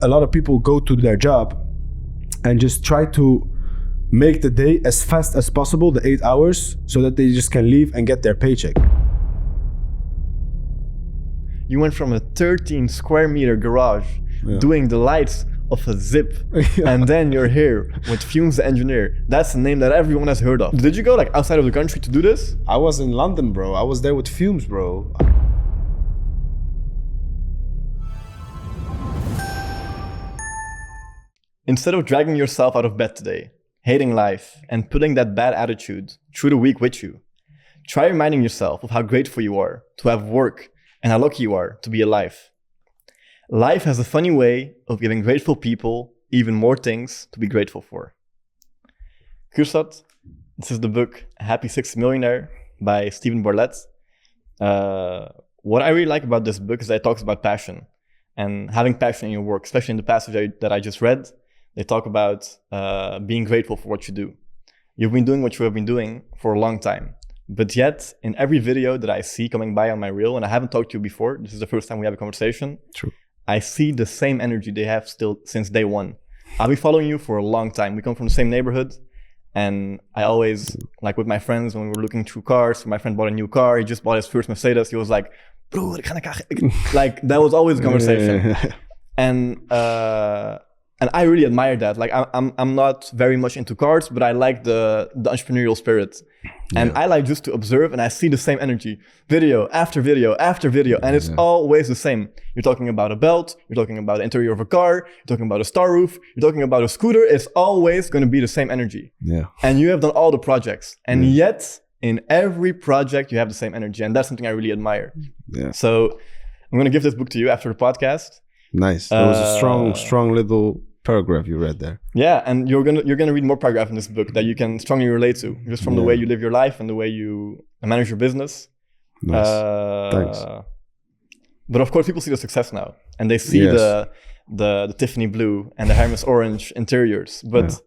A lot of people go to their job and just try to make the day as fast as possible, the 8 hours, so that they just can leave and get their paycheck. You went from a 13 square meter garage doing the lights of a zip, and then you're here with Fumes the engineer. That's a name that everyone has heard of. Did you go like outside of the country to do this? I was in London, bro. I was there with Fumes, bro. Instead of dragging yourself out of bed today, hating life, and putting that bad attitude through the week with you, try reminding yourself of how grateful you are to have work and how lucky you are to be alive. Life has a funny way of giving grateful people even more things to be grateful for. Kursat, this is the book Happy 60 Millionaire by Stephen Bartlett. What I really like about this book is that it talks about passion and having passion in your work, especially in the passage that I just read. They talk about being grateful for what you do. You've been doing what you have been doing for a long time. But yet, in every video that I see coming by on my reel, and I haven't talked to you before, this is the first time we have a conversation. True. I see the same energy they have still since day one. I'll be following you for a long time. We come from the same neighborhood. And I always, like with my friends, when we were looking through cars, my friend bought a new car. He just bought his first Mercedes. He was like, bro, like that was always a conversation. And I really admire that. Like I'm not very much into cars, but I like the entrepreneurial spirit. And I like just to observe, and I see the same energy, video after video after video, and it's always the same. You're talking about a belt, you're talking about the interior of a car, you're talking about a star roof, you're talking about a scooter. It's always going to be the same energy. Yeah. And you have done all the projects, and yet in every project you have the same energy, and that's something I really admire. Yeah. So I'm going to give this book to you after the podcast. Nice. That was a strong little paragraph you read there. Yeah, and you're gonna read more paragraph in this book that you can strongly relate to, just from the way you live your life and the way you manage your business. Nice. Thanks. But of course, people see the success now, and they see the Tiffany blue and the Hermes orange interiors. But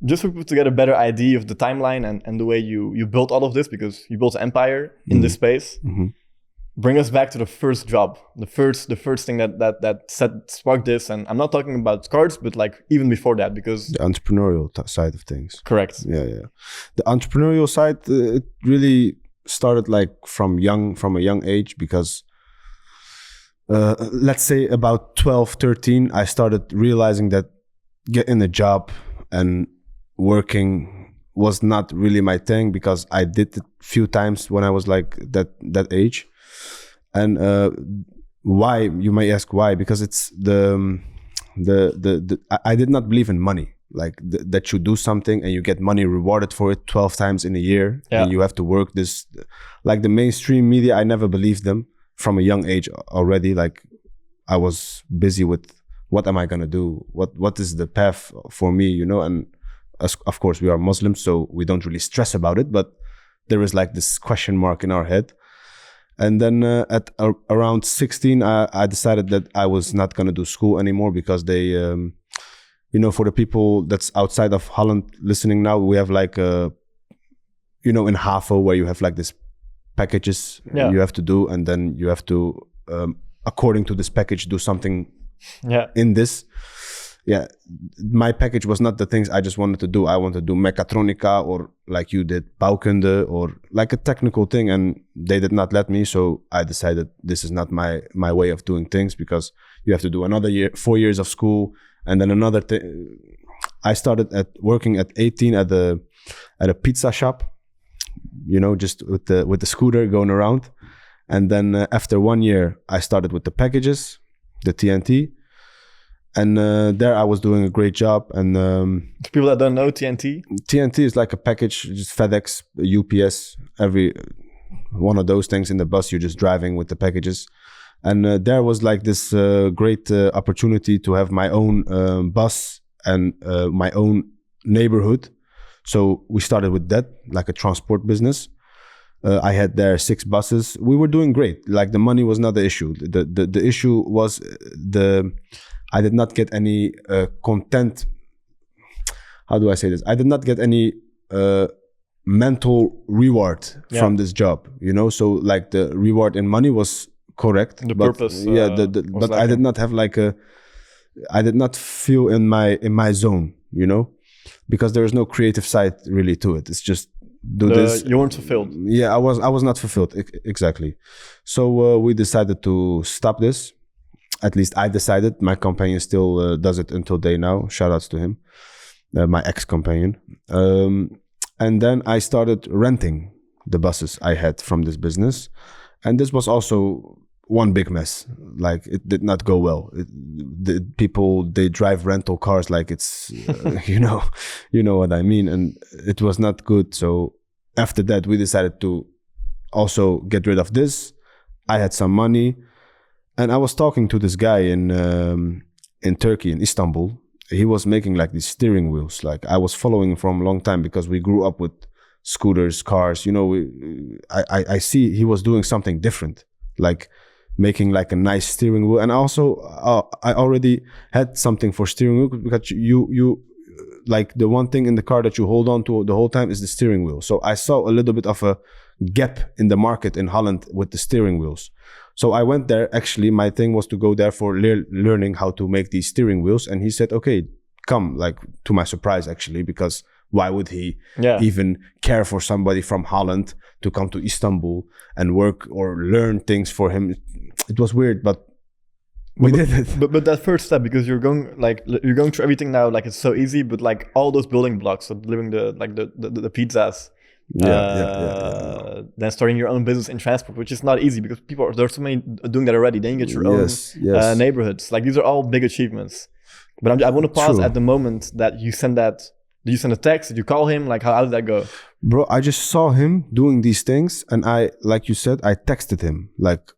just for people to get a better idea of the timeline and the way you built all of this, because you built an empire in this space. Bring us back to the first job, the first thing that sparked this. And I'm not talking about cards, but like even before that, because the entrepreneurial side of things. Correct. Yeah. The entrepreneurial side, it really started like from a young age, because let's say about 12, 13, I started realizing that getting a job and working was not really my thing, because I did it a few times when I was like that age. And why, you may ask why? Because it's I did not believe in money, like that you do something and you get money rewarded for it 12 times in a year, and you have to work this, like the mainstream media. I never believed them from a young age already. Like I was busy with what am I gonna do? What is the path for me, you know? And of course we are Muslims, so we don't really stress about it, but there is like this question mark in our head. And then at around 16, I decided that I was not going to do school anymore, because they, you know, for the people that's outside of Holland listening now, we have like, you know, in HAVO, where you have like this packages you have to do, and then you have to, according to this package, do something in this. Yeah, my package was not the things I just wanted to do. I wanted to do mechatronica, or like you did, bouwkunde, or like a technical thing, and they did not let me. So I decided this is not my way of doing things, because you have to do another year, 4 years of school, and then another thing. I started working at 18 at a pizza shop, you know, just with the scooter going around. And then after 1 year, I started with the packages, the TNT. And there I was doing a great job. And for people that don't know, TNT is like a package, just FedEx, UPS, every one of those things in the bus. You're just driving with the packages. And there was like this great opportunity to have my own bus and my own neighborhood. So we started with that, like a transport business. I had there 6 buses. We were doing great. Like the money was not the issue. The issue was I did not get any content. How do I say this? I did not get any mental reward from this job, you know? So like the reward in money was correct. The purpose. Yeah, but I did not have like I did not feel in my zone, you know, because there is no creative side really to it. It's just this. You weren't fulfilled. Yeah, I was not fulfilled. Exactly. So we decided to stop this. At least I decided. My companion still does it until day now. Shout outs to him, my ex-companion. And then I started renting the buses I had from this business. And this was also one big mess. Like, it did not go well. The people, they drive rental cars like it's, you know what I mean. And it was not good. So after that, we decided to also get rid of this. I had some money. And I was talking to this guy in Turkey, in Istanbul. He was making like these steering wheels. Like, I was following him from a long time because we grew up with scooters, cars. You know, I see he was doing something different, like making like a nice steering wheel. And also, I already had something for steering wheel because you like the one thing in the car that you hold on to the whole time is the steering wheel. So I saw a little bit of a gap in the market in Holland with the steering wheels. So I went there. Actually, my thing was to go there for learning how to make these steering wheels. And he said, okay, come, like, to my surprise, actually, because why would he even care for somebody from Holland to come to Istanbul and work or learn things for him? It was weird, but we did it. But that first step, because you're going through everything now, like, it's so easy, but like all those building blocks of delivering the pizzas. Then starting your own business in transport, which is not easy because there's so many doing that already. Then you get your own neighborhoods. Like, these are all big achievements. But I want to pause at the moment that you send that. Did you send a text? Did you call him? Like, how did that go? Bro, I just saw him doing these things, and I, like you said, I texted him like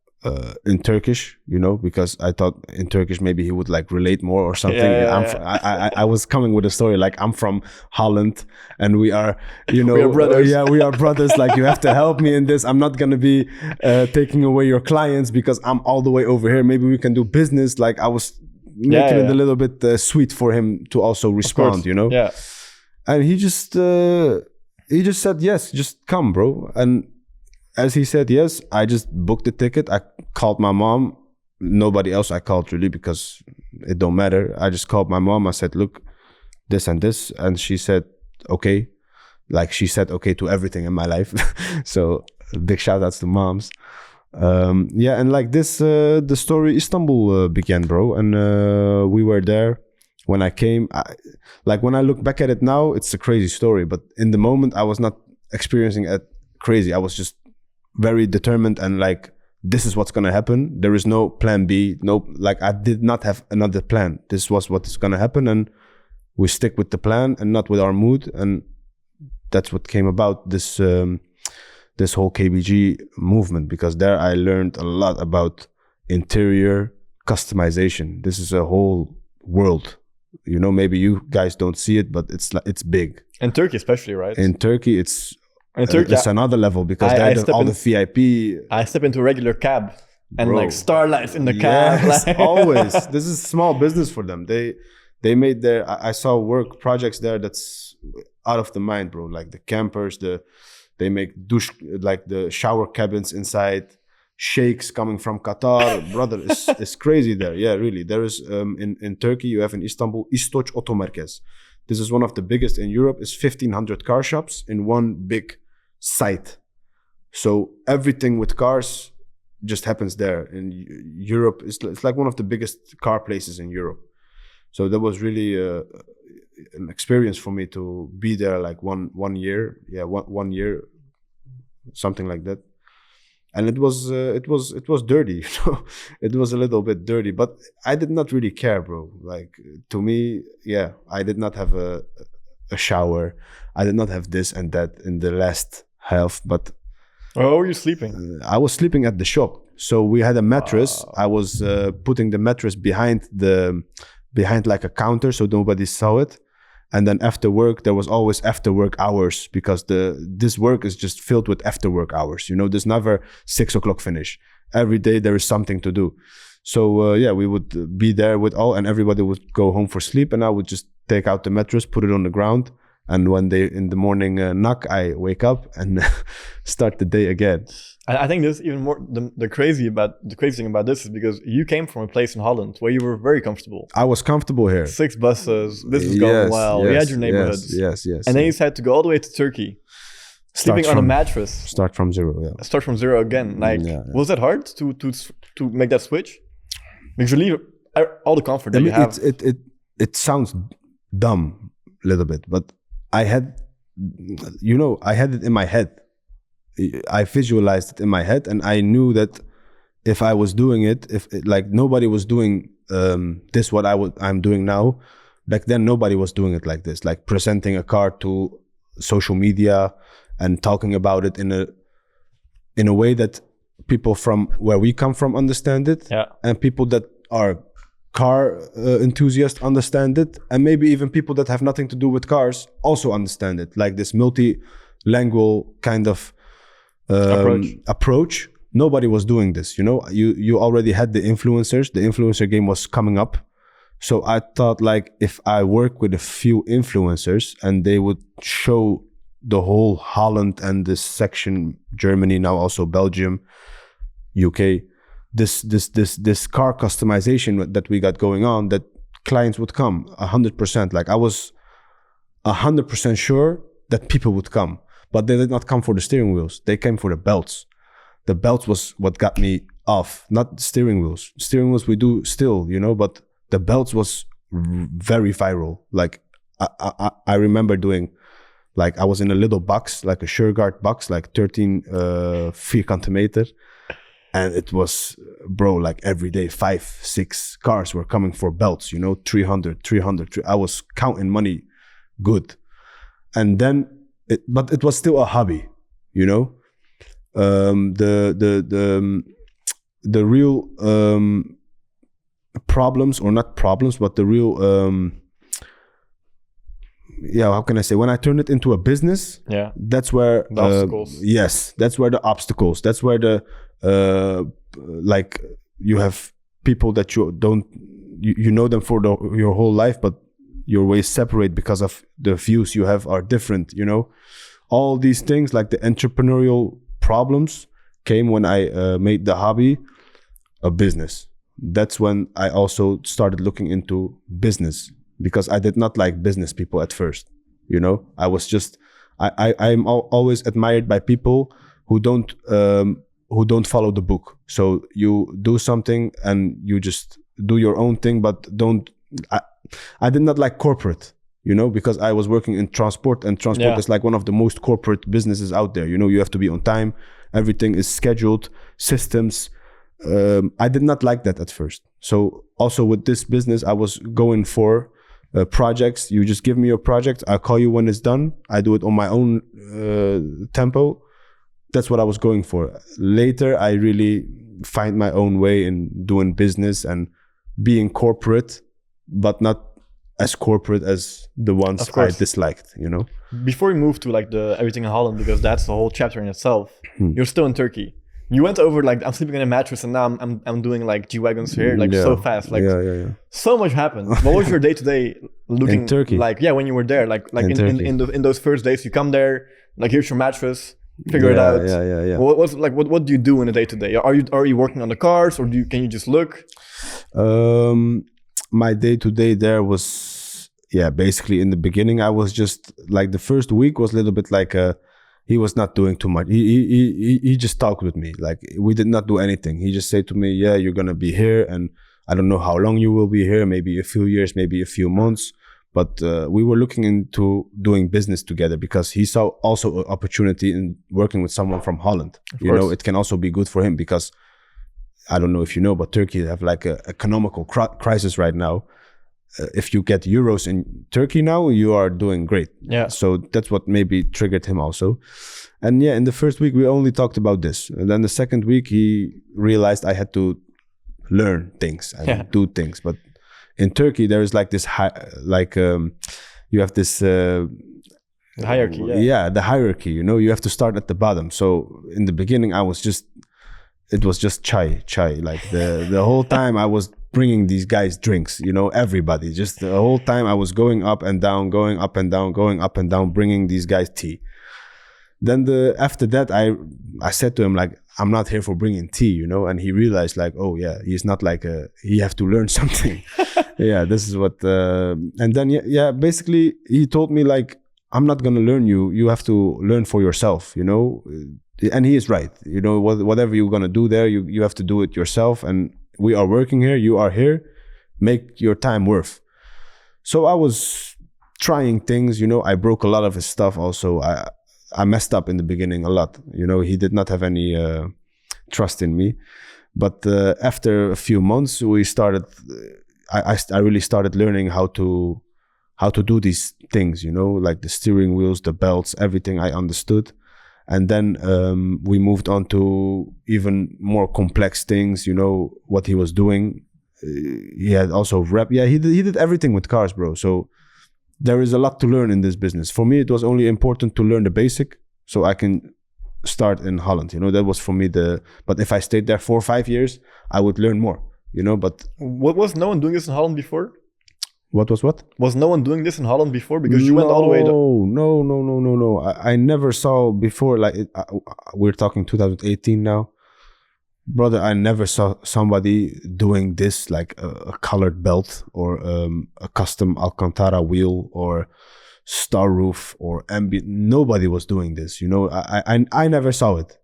in Turkish, you know, because I thought in Turkish maybe he would like relate more or something. I was coming with a story like, I'm from Holland and we are, you know, we are brothers. We are brothers. Like, you have to help me in this. I'm not gonna be taking away your clients because I'm all the way over here. Maybe we can do business. Like, I was making it a little bit sweet for him to also respond, you know. Yeah. And he just said yes, just come, bro. And as he said yes, I just booked the ticket. I called my mom. Nobody else I called really, because it don't matter. I just called my mom. I said, look, this and this. And she said, okay. Like, she said okay to everything in my life. So big shout outs to moms. And like this, the story Istanbul began, bro. And we were there. When I came, when I look back at it now, it's a crazy story. But in the moment, I was not experiencing it crazy. I was just very determined and like, this is what's gonna happen. There is no plan B. No, like, I did not have another plan. This was what is gonna happen, and we stick with the plan and not with our mood. And that's what came about this this whole KBG movement, because there I learned a lot about interior customization. This is a whole world. You know, maybe you guys don't see it, but it's big. In Turkey especially, right? In Turkey, it's another level, because all the VIP. I step into a regular cab and like starlights in the cab. Yes, always. This is small business for them. They made their. I saw work projects there that's out of the mind, bro. Like the campers, they make douche, like the shower cabins inside. Sheikhs coming from Qatar, brother, it's crazy there. Yeah, really. There is in Turkey, you have in Istanbul, İstoç Otomerkez. This is one of the biggest in Europe. It's 1,500 car shops in one big site. So everything with cars just happens there. In Europe, it's like one of the biggest car places in Europe. So that was really an experience for me to be there, like one year. Yeah, one year, something like that. And it was dirty, you know. It was a little bit dirty, but I did not really care, bro. Like, to me, yeah, I did not have a shower. I did not have this and that in the last half, but... Oh, were you sleeping? I was sleeping at the shop. So we had a mattress. I was putting the mattress behind like a counter so nobody saw it. And then after work, there was always after work hours, because this work is just filled with after work hours. You know, there's never 6 o'clock finish. Every day there is something to do. So we would be there with and everybody would go home for sleep, and I would just take out the mattress, put it on the ground, And when they in the morning knock, I wake up and start the day again. I think this even more the crazy thing about this is because you came from a place in Holland where you were very comfortable. I was comfortable here. 6 buses, this is going well. You had your neighborhoods. Yes. And then you decided to go all the way to Turkey, sleeping on a mattress. Start from zero. Yeah. Start from zero again. Like, was that hard to make that switch? Because you leave all the comfort that you have. It sounds dumb a little bit, but I had it in my head. I visualized it in my head, and I knew that if I was doing it, like nobody was doing this what I'm doing now. Back then, nobody was doing it like this, like presenting a car to social media and talking about it in a way that people from where we come from understand it, and people that are car enthusiasts understand it, and maybe even people that have nothing to do with cars also understand it. Like this multilingual kind of approach. Nobody was doing this, you already had the influencers. The influencer game was coming up, so I thought, like, if I work with a few influencers and they would show the whole Holland and this section, Germany, now also Belgium, UK, this car customization that we got going on, that clients would come 100%. Like, I was 100% sure that people would come. But they did not come for the steering wheels. They came for the belts. The belts was what got me off, not steering wheels. Steering wheels we do still, but the belts was very viral. Like, I remember doing, like, I was in a little box, like a Shurgard box, like 13 vierkante meter. And it was, bro, like every day, 5-6 cars were coming for belts, 300. I was counting money good. And then, but it was still a hobby, the real problems, or not problems, but the real how can I say, when I turned it into a business, that's where the obstacles. Yes, that's where the obstacles, that's where the like, you have people that you don't, you know them for your whole life, but your ways separate because of the views you have are different, all these things, like the entrepreneurial problems, came when I made the hobby a business. That's when I also started looking into business, because I did not like business people at first. I was just, I'm always admired by people who don't follow the book. So you do something and you just do your own thing, but I did not like corporate, because I was working in transport, and transport is like one of the most corporate businesses out there. You have to be on time. Everything is scheduled, systems. I did not like that at first. So also with this business, I was going for projects. You just give me your project. I'll call you when it's done. I do it on my own tempo. That's what I was going for. Later, I really find my own way in doing business and being corporate, but not as corporate as the ones I disliked, Before we move to like the everything in Holland, because that's the whole chapter in itself, you're still in Turkey. You went over, like, I'm sleeping in a mattress, and now I'm doing like G-Wagons here, like so fast. Like, so much happened. What was your day-to-day looking in Turkey? Like, when you were there, like in those first days, you come there, like, here's your mattress, figure it out. What do you do in a day-to-day? Are you working on the cars, or can you just look? My day-to-day there was, basically in the beginning, I was just like, the first week was a little bit like he was not doing too much. He just talked with me. Like, we did not do anything. He just said to me, you're going to be here, and I don't know how long you will be here, maybe a few years, maybe a few months. But we were looking into doing business together, because he saw also an opportunity in working with someone from Holland. It can also be good for him, because I don't know if you know, but Turkey have like a economical crisis right now. If you get euros in Turkey now, you are doing great. So that's what maybe triggered him also. And in the first week, we only talked about this. And then the second week, he realized I had to learn things and do things. But in Turkey, there is like this, you have this... hierarchy, the hierarchy, you have to start at the bottom. So in the beginning, it was just chai. Like the whole time I was bringing these guys drinks, you know, everybody. Just the whole time I was going up and down, going up and down, going up and down, bringing these guys tea. Then after that, I said to him, like, I'm not here for bringing tea, you know? And he realized, like, oh yeah, he's not like he have to learn something. Yeah, this is what, and then, basically he told me, like, I'm not going to learn you. You have to learn for yourself, you know? And he is right. You know, whatever you're going to do there, you have to do it yourself. And we are working here. You are here. Make your time worth. So I was trying things, you know. I broke a lot of his stuff also. I messed up in the beginning a lot. You know, he did not have any trust in me. But after a few months, we started, I really started learning how to do these things, you know, like the steering wheels, the belts, everything I understood. And then we moved on to even more complex things, you know, what he was doing. He had also rep. Yeah, he did everything with cars, bro. So there is a lot to learn in this business. For me, it was only important to learn the basic so I can start in Holland. You know, that was for me but if I stayed there 4 or 5 years, I would learn more, you know, but. What was no one doing this in Holland before? What was what? Was no one doing this in Holland before? Because you went all the way to... No. I never saw before, like, we're talking 2018 now. Brother, I never saw somebody doing this, like a colored belt or a custom Alcantara wheel or star roof or ambient. Nobody was doing this, you know. I never saw it.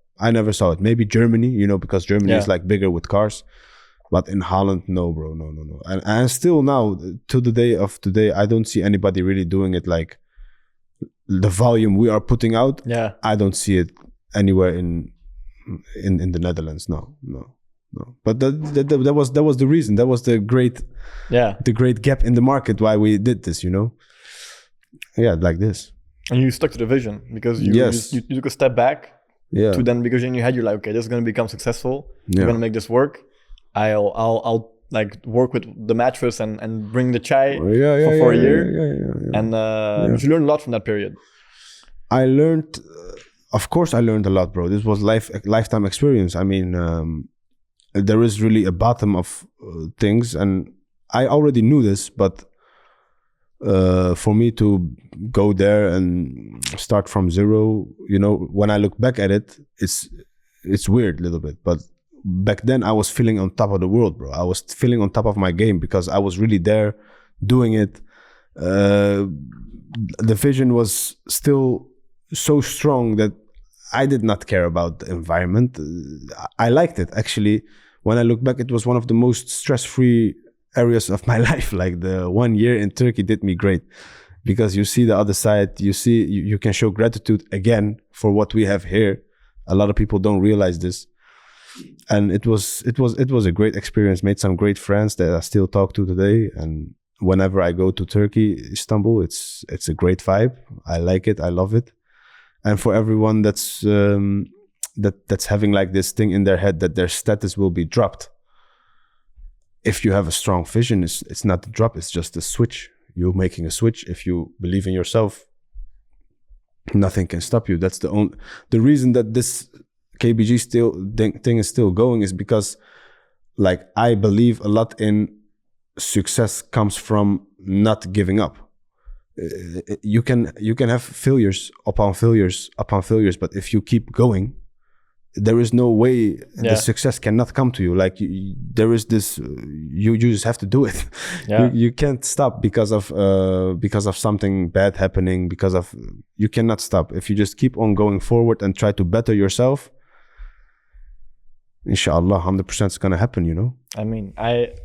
Maybe Germany, you know, because Germany is like bigger with cars. But in Holland, no, bro, no. And still now, to the day of today, I don't see anybody really doing it like the volume we are putting out. Yeah, I don't see it anywhere in the Netherlands. No. But that was the reason. That was the great gap in the market why we did this. You know, like this. And you stuck to the vision because you took a step back. Yeah. To then, because then you had your like, okay, this is going to become successful. We're going to make this work. I'll like work with the mattress and bring the chai for a year. Yeah. And you learned a lot from that period. I learned, of course, I learned a lot, bro. This was lifetime experience. I mean, there is really a bottom of things, and I already knew this, but for me to go there and start from zero, you know, when I look back at it, it's weird a little bit, but back then I was feeling on top of the world, bro. I was feeling on top of my game because I was really there doing it. The vision was still so strong that I did not care about the environment. I liked it, actually. When I look back, it was one of the most stress-free areas of my life. Like the 1 year in Turkey did me great because you see the other side. You see, you can show gratitude again for what we have here. A lot of people don't realize this. And it was a great experience. Made some great friends that I still talk to today. And whenever I go to Turkey, Istanbul, it's a great vibe. I like it. I love it. And for everyone that's having like this thing in their head that their status will be dropped, if you have a strong vision, it's not a drop. It's just a switch. You're making a switch. If you believe in yourself, nothing can stop you. That's the reason that this KBG thing is still going is because, like, I believe a lot in success comes from not giving up. You can have failures upon failures, but if you keep going, there is no way the success cannot come to you. Like there is this, you just have to do it. Yeah. You can't stop because of something bad happening. You cannot stop if you just keep on going forward and try to better yourself. Inshallah, 100% it's gonna happen, you know? I mean,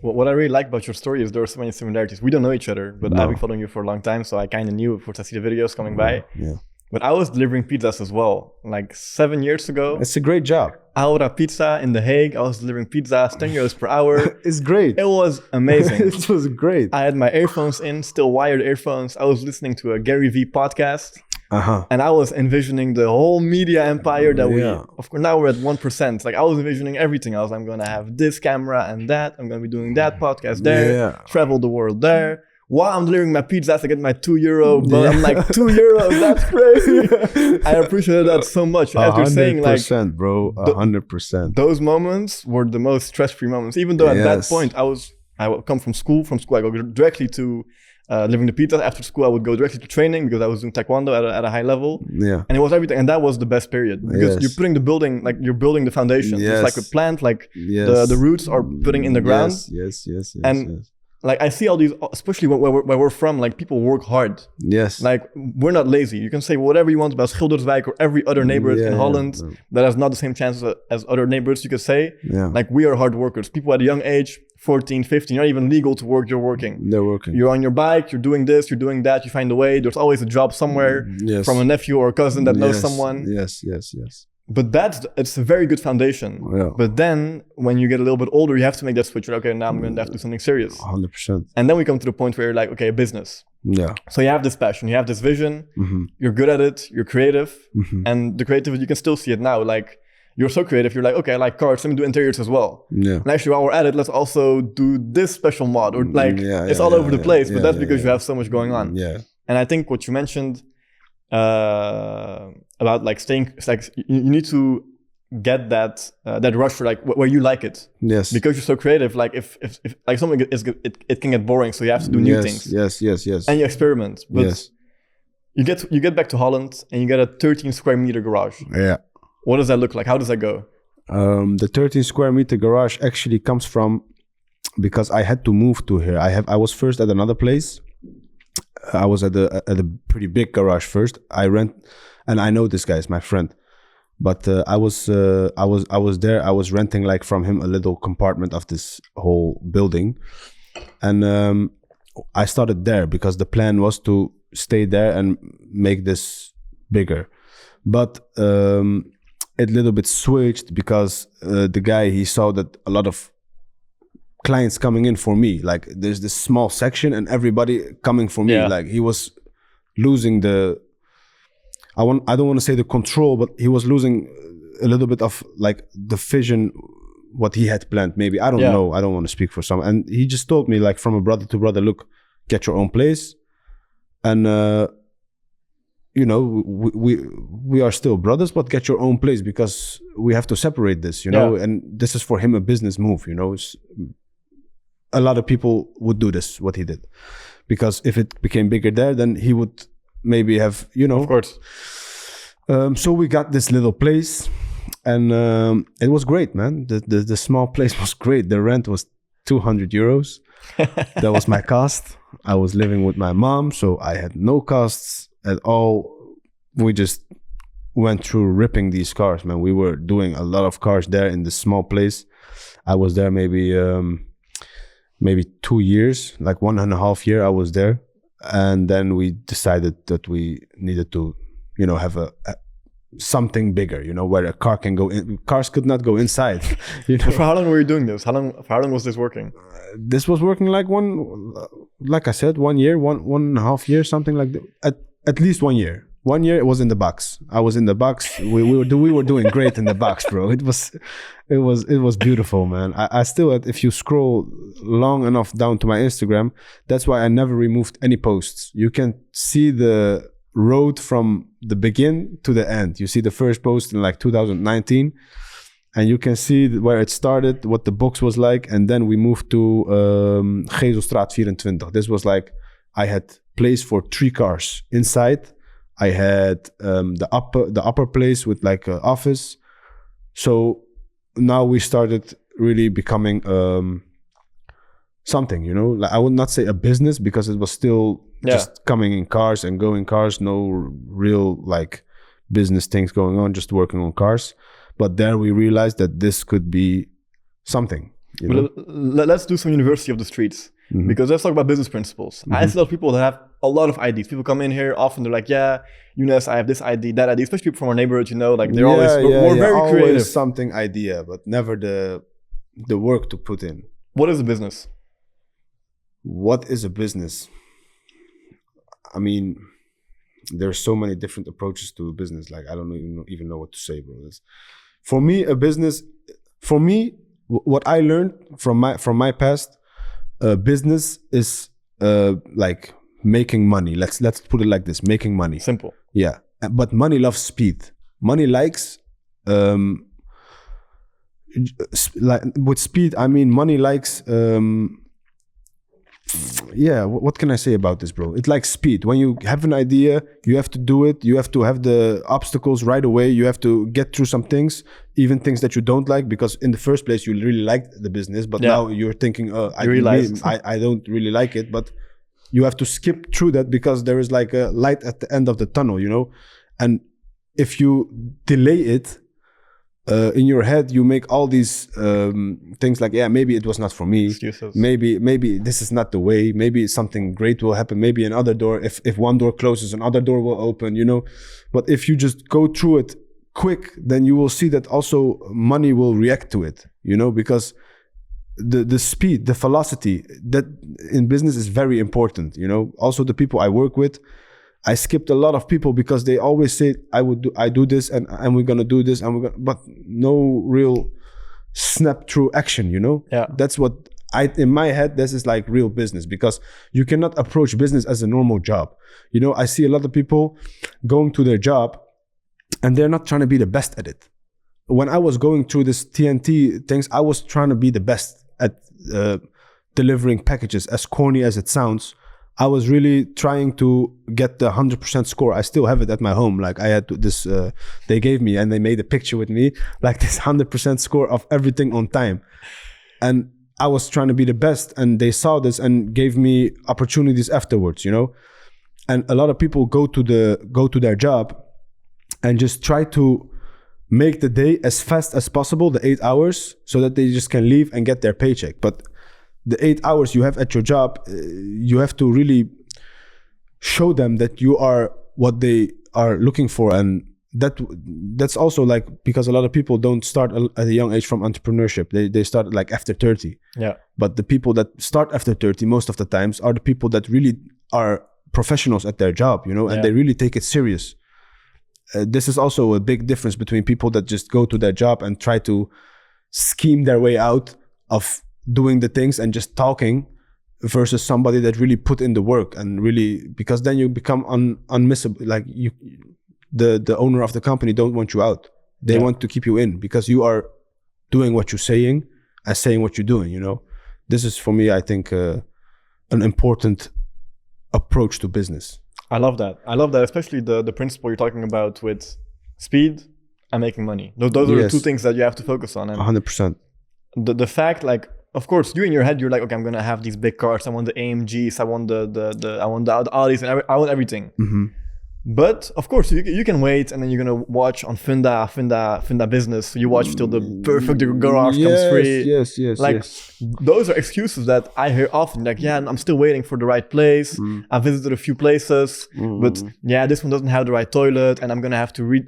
what I really like about your story is there are so many similarities. We don't know each other, but I've been following you for a long time, so I kind of knew before I see the videos coming by. Yeah. But I was delivering pizzas as well, like 7 years ago. It's a great job. Aura Pizza in The Hague. I was delivering pizzas, 10 euros per hour. It's great. It was amazing. It was great. I had my earphones in, still wired earphones. I was listening to a Gary Vee podcast. And I was envisioning the whole media empire that of course, now we're at 1%. Like I was envisioning everything else. I'm going to have this camera and that. I'm going to be doing that podcast there, travel the world there. While I'm delivering my pizzas, I get my €2, but I'm like, €2, that's crazy. I appreciated that so much. As you're saying, like, 100%, bro, 100%. Those moments were the most stress-free moments, even though at that point I was I would come from school. From school, I go directly to living the pizza. After school, I would go directly to training because I was doing taekwondo at a high level. Yeah. And it was everything. And that was the best period because you're putting the building, like you're building the foundation. It's like a plant, like the roots are putting in the ground. Yes. And like I see all these, especially where we're from, like people work hard. Yes. Like we're not lazy. You can say whatever you want about Schilderswijk or every other neighborhood in Holland that has not the same chances as other neighborhoods. You could say, like we are hard workers. People at a young age, 14, 15, you're not even legal to work, you're working. They're working. You're on your bike, you're doing this, you're doing that, you find a way. There's always a job somewhere from a nephew or a cousin that knows someone. Yes. But it's a very good foundation. Yeah. But then when you get a little bit older, you have to make that switch. Okay, now I'm going to have to do something serious. 100%. And then we come to the point where you're like, okay, business. Yeah. So you have this passion, you have this vision, you're good at it, you're creative. And the creativity, you can still see it now. Like you're so creative, you're like, okay, I like cars, let me do interiors as well. Yeah. And actually, while we're at it, let's also do this special mod. Or like, it's all over the place, but that's because you have so much going on. Yeah. And I think what you mentioned about like staying, it's like you need to get that rush for like where you like it. Yes. Because you're so creative, like if like something is good, it can get boring, so you have to do new things. Yes. And you experiment. But you get back to Holland and you get a 13 square meter garage. Yeah. What does that look like? How does that go? The 13 square meter garage actually comes from because I had to move to here. I was first at another place. I was at a pretty big garage first. I rent, and I know this guy is my friend, but I was there. I was renting like from him a little compartment of this whole building, and I started there because the plan was to stay there and make this bigger, but it little bit switched because the guy, he saw that a lot of clients coming in for me, like there's this small section and everybody coming for me. Like he was losing I don't want to say the control, but he was losing a little bit of like the vision, what he had planned. Maybe, I don't know, I don't want to speak for some, and he just told me like from a brother to brother, look, get your own place, and you know, we are still brothers, but get your own place because we have to separate this, you know. And this is for him a business move, you know. A lot of people would do this, what he did, because if it became bigger there, then he would maybe have, you know. Of course. So we got this little place, and it was great, man. The small place was great. The rent was 200 euros. That was my cost. I was living with my mom, so I had no costs at all. We just went through ripping these cars, man. We were doing a lot of cars there in this small place. I was there maybe 2 years, like 1.5 years I was there. And then we decided that we needed to, you know, have something bigger, you know, where a car can go in. Cars could not go inside. You know? For how long were you doing this? For how long was this working? This was working like I said, 1 year, 1.5 years, something like that. At least 1 year. 1 year it was in the box. I was in the box. We were doing great in the box, bro. It was beautiful, man. I still, if you scroll long enough down to my Instagram, that's why I never removed any posts. You can see the road from the begin to the end. You see the first post in like 2019, and you can see where it started, what the box was like, and then we moved to Gezelstraat 24. This was like, I had place for 3 cars inside. I had the upper place with like an office. So now we started really becoming something, you know. Like, I would not say a business because it was still just coming in cars and going cars. No real like business things going on, just working on cars. But there we realized that this could be something. You know? Let's do some University of the Streets. Mm-hmm. Because let's talk about business principles. Mm-hmm. I see a lot of people that have a lot of ideas. People come in here often, they're like, yeah, Younes, I have this idea, that idea. Especially people from our neighborhood, you know, like they're we're very always creative. Something idea, but never the work to put in. What is a business? What is a business? I mean, there's so many different approaches to a business. Like, I don't even know what to say, bro. For me, a business, what I learned from my past, business is like making money. Let's put it like this: making money. Simple. Yeah, but money loves speed. Money likes like with speed. I mean, money likes Yeah, what can I say about this, bro? It's like speed. When you have an idea, you have to do it. You have to have the obstacles right away. You have to get through some things, even things that you don't like, because in the first place you really liked the business, but now you're thinking, I don't really like it. But you have to skip through that because there is like a light at the end of the tunnel, you know? And if you delay it, in your head you make all these things like, yeah, maybe it was not for me. Excuses. Maybe this is not the way. Maybe something great will happen. Maybe another door, if one door closes, another door will open, you know. But if you just go through it quick, then you will see that also money will react to it, you know, because the speed, the velocity that in business is very important, you know. Also the people I work with, I skipped a lot of people because they always say I do this and we're gonna do this but no real snap through action, you know. That's what in my head, this is like real business, because you cannot approach business as a normal job, you know. I see a lot of people going to their job and they're not trying to be the best at it. When I was going through this TNT things, I was trying to be the best at delivering packages, as corny as it sounds. I was really trying to get the 100% score. I still have it at my home. Like I had this, they gave me and they made a picture with me, like this 100% score of everything on time. And I was trying to be the best, and they saw this and gave me opportunities afterwards, you know? And a lot of people go to their job and just try to make the day as fast as possible, the 8 hours, so that they just can leave and get their paycheck. But the 8 hours you have at your job, you have to really show them that you are what they are looking for. And that's also like, because a lot of people don't start at a young age from entrepreneurship. They start like after 30. Yeah. But the people that start after 30 most of the times are the people that really are professionals at their job, you know, and they really take it serious. This is also a big difference between people that just go to their job and try to scheme their way out of doing the things and just talking, versus somebody that really put in the work and really, because then you become unmissable. Like the owner of the company don't want you out. They want to keep you in because you are doing what you're saying and saying what you're doing, you know. This is for me, I think, an important approach to business. I love that, especially the principle you're talking about with speed and making money. Those are the two things that you have to focus on. And 100%. The fact, like, of course, you in your head, you're like, okay, I'm gonna have these big cars. I want the AMGs. I want I want the Audis, and I want everything. Mm-hmm. But of course, you can wait, and then you're gonna watch on Funda Business. So you watch till the perfect garage comes free. Yes. Like those are excuses that I hear often. Like, yeah, I'm still waiting for the right place. I visited a few places, but yeah, this one doesn't have the right toilet, and I'm gonna have to read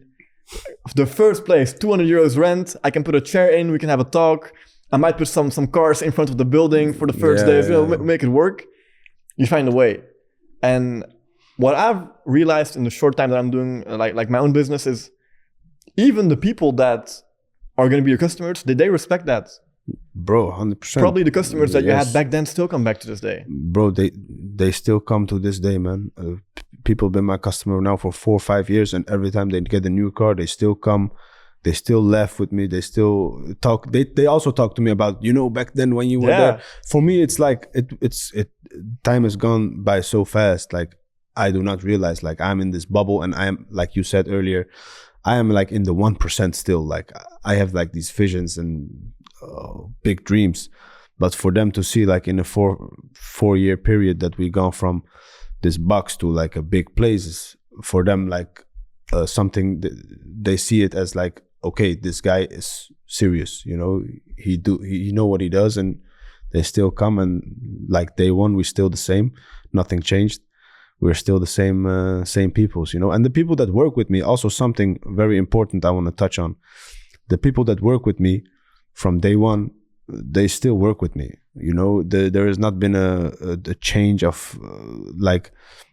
the first place. 200 euros rent. I can put a chair in. We can have a talk. I might put some cars in front of the building for the first days, you know, make it work. You find a way. And what I've realized in the short time that I'm doing like my own business is, even the people that are going to be your customers, they respect that. Bro, 100%. Probably the customers that you had back then still come back to this day. Bro, they still come to this day, man. People have been my customer now for 4 or 5 years, and every time they get a new car, they still come. They still laugh with me. They still talk. They also talk to me about, you know, back then when you were there. For me, it's like time has gone by so fast. Like I do not realize, like I'm in this bubble, and I am, like you said earlier, I am like in the 1% still. Like I have like these visions and big dreams, but for them to see like in a four-year period that we gone from this box to like a big place, is for them like something they see it as like, okay, this guy is serious, you know, he know what he does, and they still come, and like day one, we're still the same, nothing changed. We're still the same peoples, you know. And the people that work with me, also something very important I want to touch on. The people that work with me from day one, they still work with me, you know. There has not been a change of like,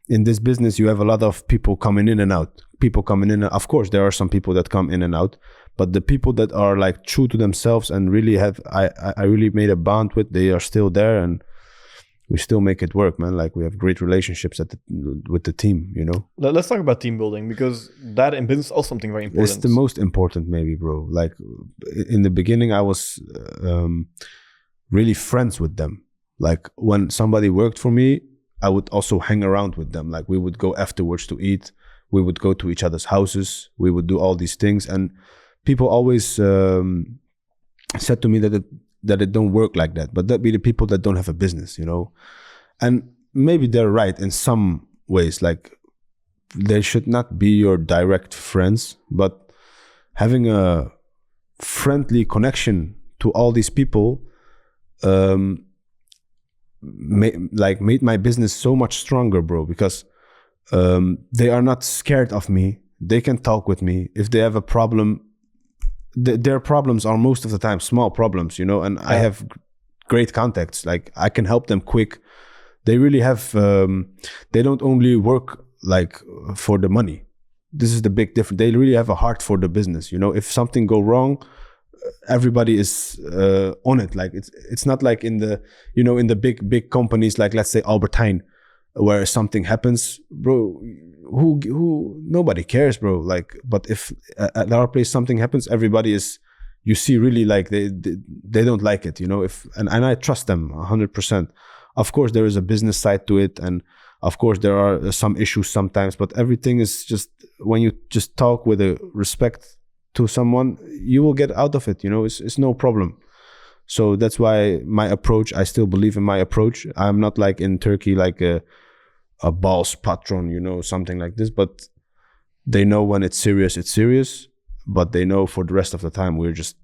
in this business, you have a lot of people coming in and out. Of course, there are some people that come in and out, but the people that are like true to themselves and really have, I really made a bond with, they are still there, and we still make it work, man. Like we have great relationships with the team, you know. Let's talk about team building, because that in business is also something very important. It's the most important, maybe, bro. Like in the beginning, I was really friends with them. Like when somebody worked for me, I would also hang around with them. Like we would go afterwards to eat. We would go to each other's houses. We would do all these things. And people always said to me that it don't work like that. But that be the people that don't have a business, you know. And maybe they're right in some ways. Like they should not be your direct friends, but having a friendly connection to all these people made my business so much stronger, bro, because they are not scared of me. They can talk with me. If they have a problem, their problems are most of the time small problems, you know, and I have great contacts. Like I can help them quick. They really have, they don't only work like for the money. This is the big difference. They really have a heart for the business. You know, if something go wrong, everybody is on it. Like it's not like in the, you know, in the big companies, like let's say Albert Heijn, where something happens, bro, who nobody cares, bro. Like, but if at our place something happens, everybody is, you see really like they don't like it, you know. If and I trust them 100%. Of course there is a business side to it, and of course there are some issues sometimes, but everything is just, when you just talk with a respect to someone, you will get out of it, you know. It's no problem. So that's why my approach, I still believe in my approach. I'm not like in Turkey like a boss patron, you know, something like this, but they know when it's serious, but they know for the rest of the time we're just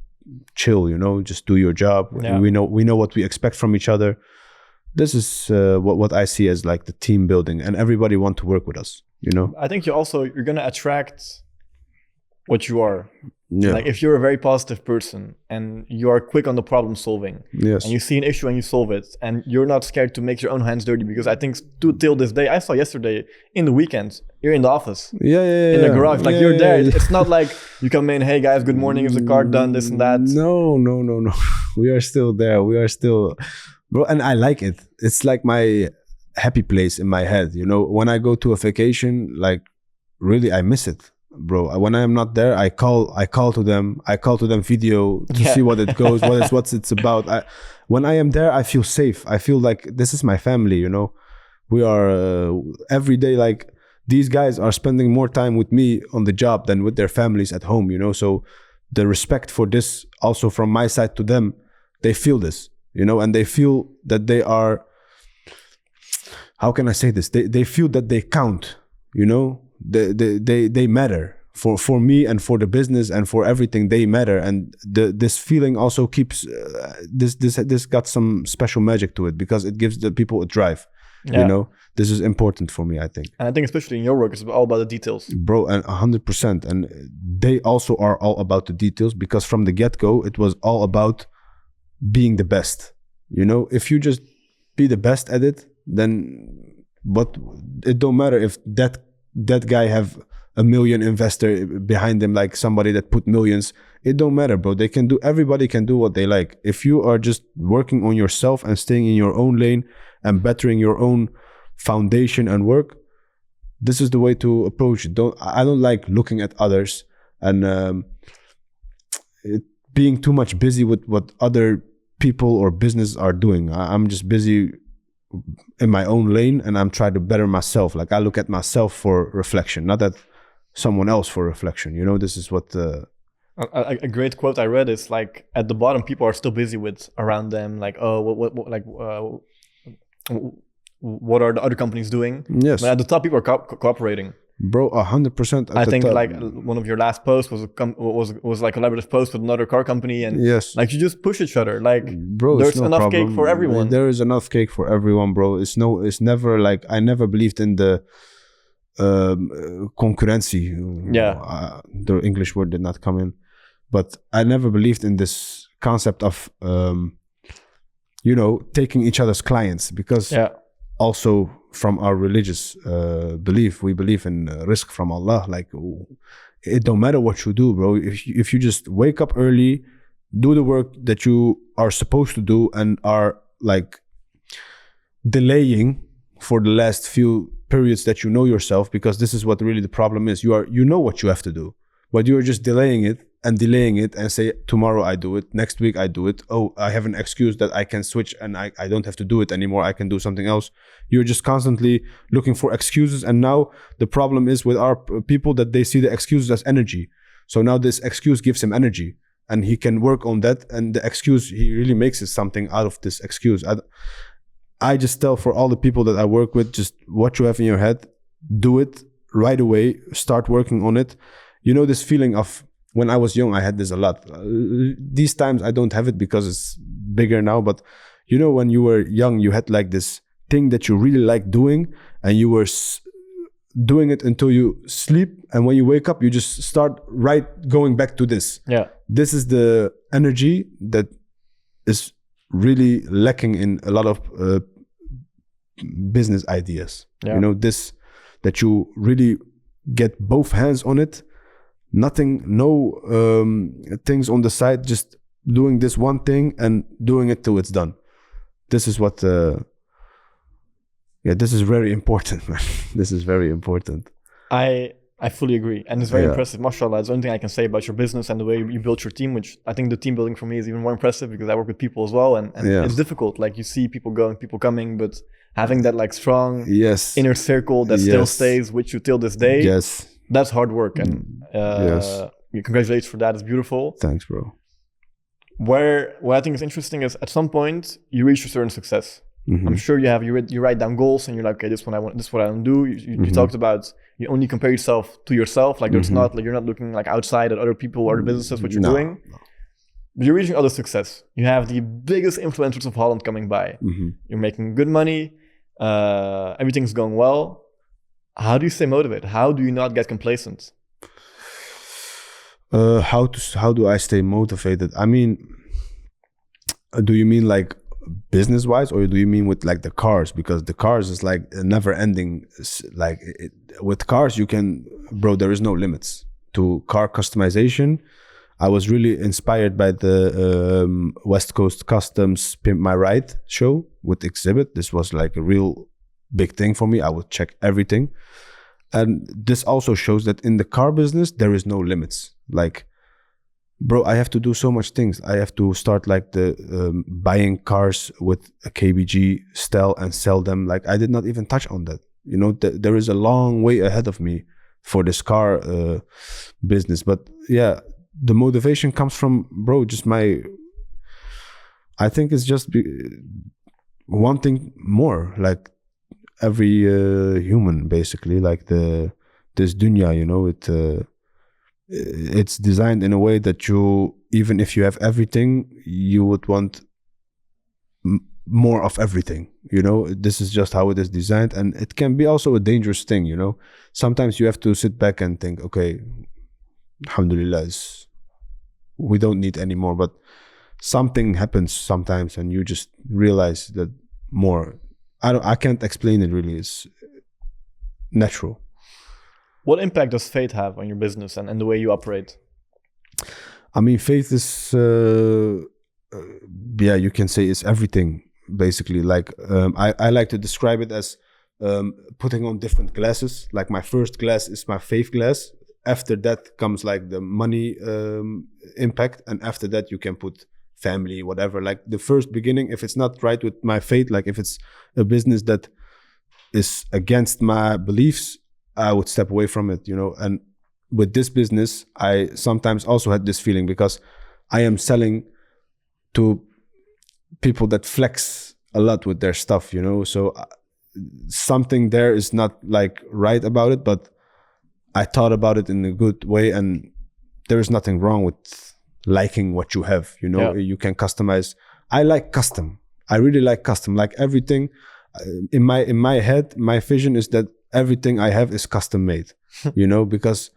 chill, you know, just do your job. We know what we expect from each other. This is what I see as like the team building, and everybody want to work with us, you know. I think you're gonna attract what you are. Yeah. Like if you're a very positive person and you are quick on the problem solving, yes, and you see an issue and you solve it, and you're not scared to make your own hands dirty, because I think till this day, I saw yesterday in the weekend, you're in the office, in the garage, like you're there. It's not like you come in, hey guys, good morning, is the car done, this and that. No. We are still there. We are still, bro, and I like it. It's like my happy place in my head, you know. When I go to a vacation, like really I miss it, bro. When I am not there, I call to them. I call to them video to see what it goes, what it's about. When I am there, I feel safe. I feel like this is my family, you know. We are every day, like these guys are spending more time with me on the job than with their families at home, you know. So the respect for this also from my side to them, they feel this, you know, and they feel that they are, how can I say this? They feel that they count, you know. They matter for me and for the business and for everything. They matter, and this feeling also keeps this got some special magic to it, because it gives the people a drive. You know, this is important for me, I think. And I think especially in your work, it's all about the details, bro, and 100%. And they also are all about the details, because from the get-go, it was all about being the best. You know, if you just be the best at it, then but it don't matter if that guy have a million investor behind them, like somebody that put millions. It don't matter, bro. Everybody can do what they like. If you are just working on yourself and staying in your own lane and bettering your own foundation and work, this is the way to approach it. I don't like looking at others and being too much busy with what other people or business are doing. I'm just busy in my own lane, and I'm trying to better myself. Like I look at myself for reflection, not at someone else for reflection. You know, this is what a great quote I read is like, at the bottom people are still busy with around them, like, oh, what are the other companies doing? Yes. But at the top, people are cooperating. Bro, 100%. I think like one of your last posts was like a collaborative post with another car company, and yes, like you just push each other. Like, bro, there's enough cake for everyone. There is enough cake for everyone, bro. It's never like, I never believed in the concurrency. Yeah, the English word did not come in, but I never believed in this concept of you know, taking each other's clients, because also from our religious belief, we believe in risk from Allah. Like, it don't matter what you do, bro. If you just wake up early, do the work that you are supposed to do, and are like delaying for the last few periods that you know yourself, because this is what really the problem is. You know what you have to do, but you're just delaying it and say, tomorrow I do it, next week I do it. Oh, I have an excuse that I can switch and I don't have to do it anymore. I can do something else. You're just constantly looking for excuses. And now the problem is with our people that they see the excuses as energy. So now this excuse gives him energy and he can work on that. And the excuse, he really makes it something out of this excuse. I just tell for all the people that I work with, just what you have in your head, do it right away, start working on it. You know, this feeling of, when I was young, I had this a lot. These times I don't have it because it's bigger now. But you know, when you were young, you had like this thing that you really like doing, and you were doing it until you sleep. And when you wake up, you just start going back to this. Yeah. This is the energy that is really lacking in a lot of business ideas. Yeah. You know, this, that you really get both hands on it. Nothing, no things on the side, just doing this one thing and doing it till it's done. This is what, this is very important, man. This is very important. I fully agree. And it's very impressive. MashaAllah, it's the only thing I can say about your business and the way you built your team, which I think the team building for me is even more impressive because I work with people as well. And it's difficult. Like, you see people going, people coming, but having that like strong inner circle that still stays with you till this day. Yes. That's hard work, and congratulations for that. It's beautiful. Thanks, bro. What I think is interesting is at some point you reach a certain success. Mm-hmm. I'm sure you write down goals and you're like, okay, this one I want, this is what I want to do. You talked about, you only compare yourself to yourself. Like, there's not like, you're not looking like outside at other people or the businesses, what you're doing. No. But you're reaching other success. You have the biggest influencers of Holland coming by. Mm-hmm. You're making good money. Everything's going well. How do you stay motivated? How do you not get complacent? How do I stay motivated? I mean, do you mean like business wise, or do you mean with like the cars? Because the cars is like a never ending. Like with cars, you can, bro, there is no limits to car customization. I was really inspired by the West Coast Customz Pimp My Ride show with Exhibit. This was like a real big thing for me. I would check everything. And this also shows that in the car business, there is no limits. Like, bro, I have to do so much things. I have to start like the buying cars with a KBG style and sell them. Like, I did not even touch on that. You know, there is a long way ahead of me for this car business. But yeah, the motivation comes from, bro, just I think it's just wanting more, like every human, basically. Like this dunya, you know, it's designed in a way that you, even if you have everything, you would want more of everything. You know, this is just how it is designed, and it can be also a dangerous thing. You know, sometimes you have to sit back and think, okay, alhamdulillah, we don't need any more. But something happens sometimes, and you just realize that more. I can't explain it really. It's natural. What impact does faith have on your business and the way you operate? I mean, faith is, you can say it's everything, basically. Like, I like to describe it as putting on different glasses. Like, my first glass is my faith glass. After that comes like the money impact. And after that, you can put family, whatever. Like, the first beginning, if it's not right with my faith, like if it's a business that is against my beliefs, I would step away from it, you know. And with this business, I sometimes also had this feeling, because I am selling to people that flex a lot with their stuff, you know. So something there is not like right about it, but I thought about it in a good way, and there is nothing wrong with liking what you have, you know. You can customize. I like custom. I really like custom. Like, everything in my head, my vision is that everything I have is custom made, you know. Because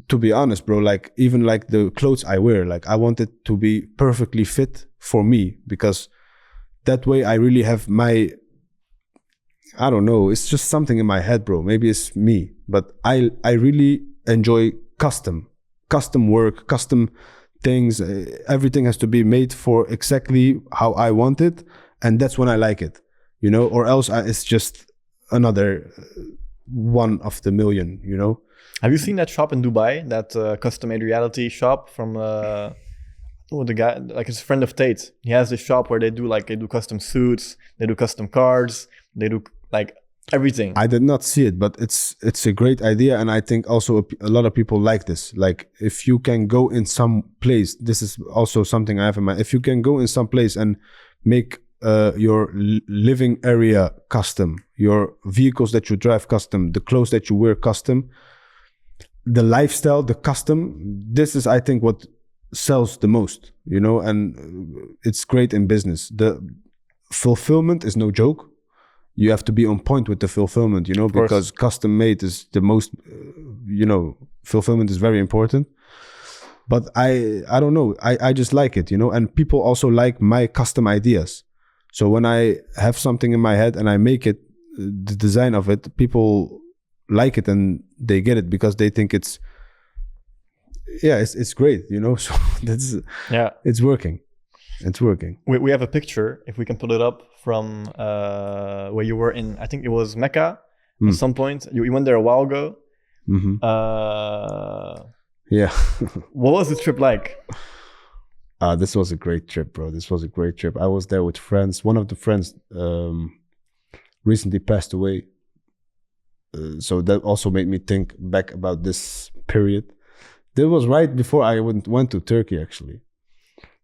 to be honest, bro, like, even like the clothes I wear, like, I want it to be perfectly fit for me, because that way I really have my, I don't know, it's just something in my head, bro. Maybe it's me, but I really enjoy custom work, custom things. Everything has to be made for exactly how I want it, and that's when I like it, you know. Or else it's just another one of the million, you know. Have you seen that shop in Dubai, that custom-made reality shop from the guy, like his friend of Tate? He has this shop where they do custom suits, they do custom cars, they do like everything. I did not see it, but it's a great idea, and I think also a lot of people like this. Like if you can go in some place, this is also something I have in mind. If you can go in some place and make your living area custom, your vehicles that you drive custom, the clothes that you wear custom, the lifestyle, the custom, this is, I think, what sells the most, you know, and it's great in business. The fulfillment is no joke. You have to be on point with the fulfillment, you know, because custom made is the most, you know, fulfillment is very important. But I don't know, I just like it, you know, and people also like my custom ideas. So when I have something in my head and I make it, the design of it, people like it and they get it because they think it's great, you know. So it's working. We have a picture, if we can pull it up, from where you were in, I think it was Mecca at some point. You went there a while ago. Yeah. What was the trip like? This was a great trip, bro. This was a great trip. I was there with friends. One of the friends recently passed away. So that also made me think back about this period. That was right before I went to Turkey, actually.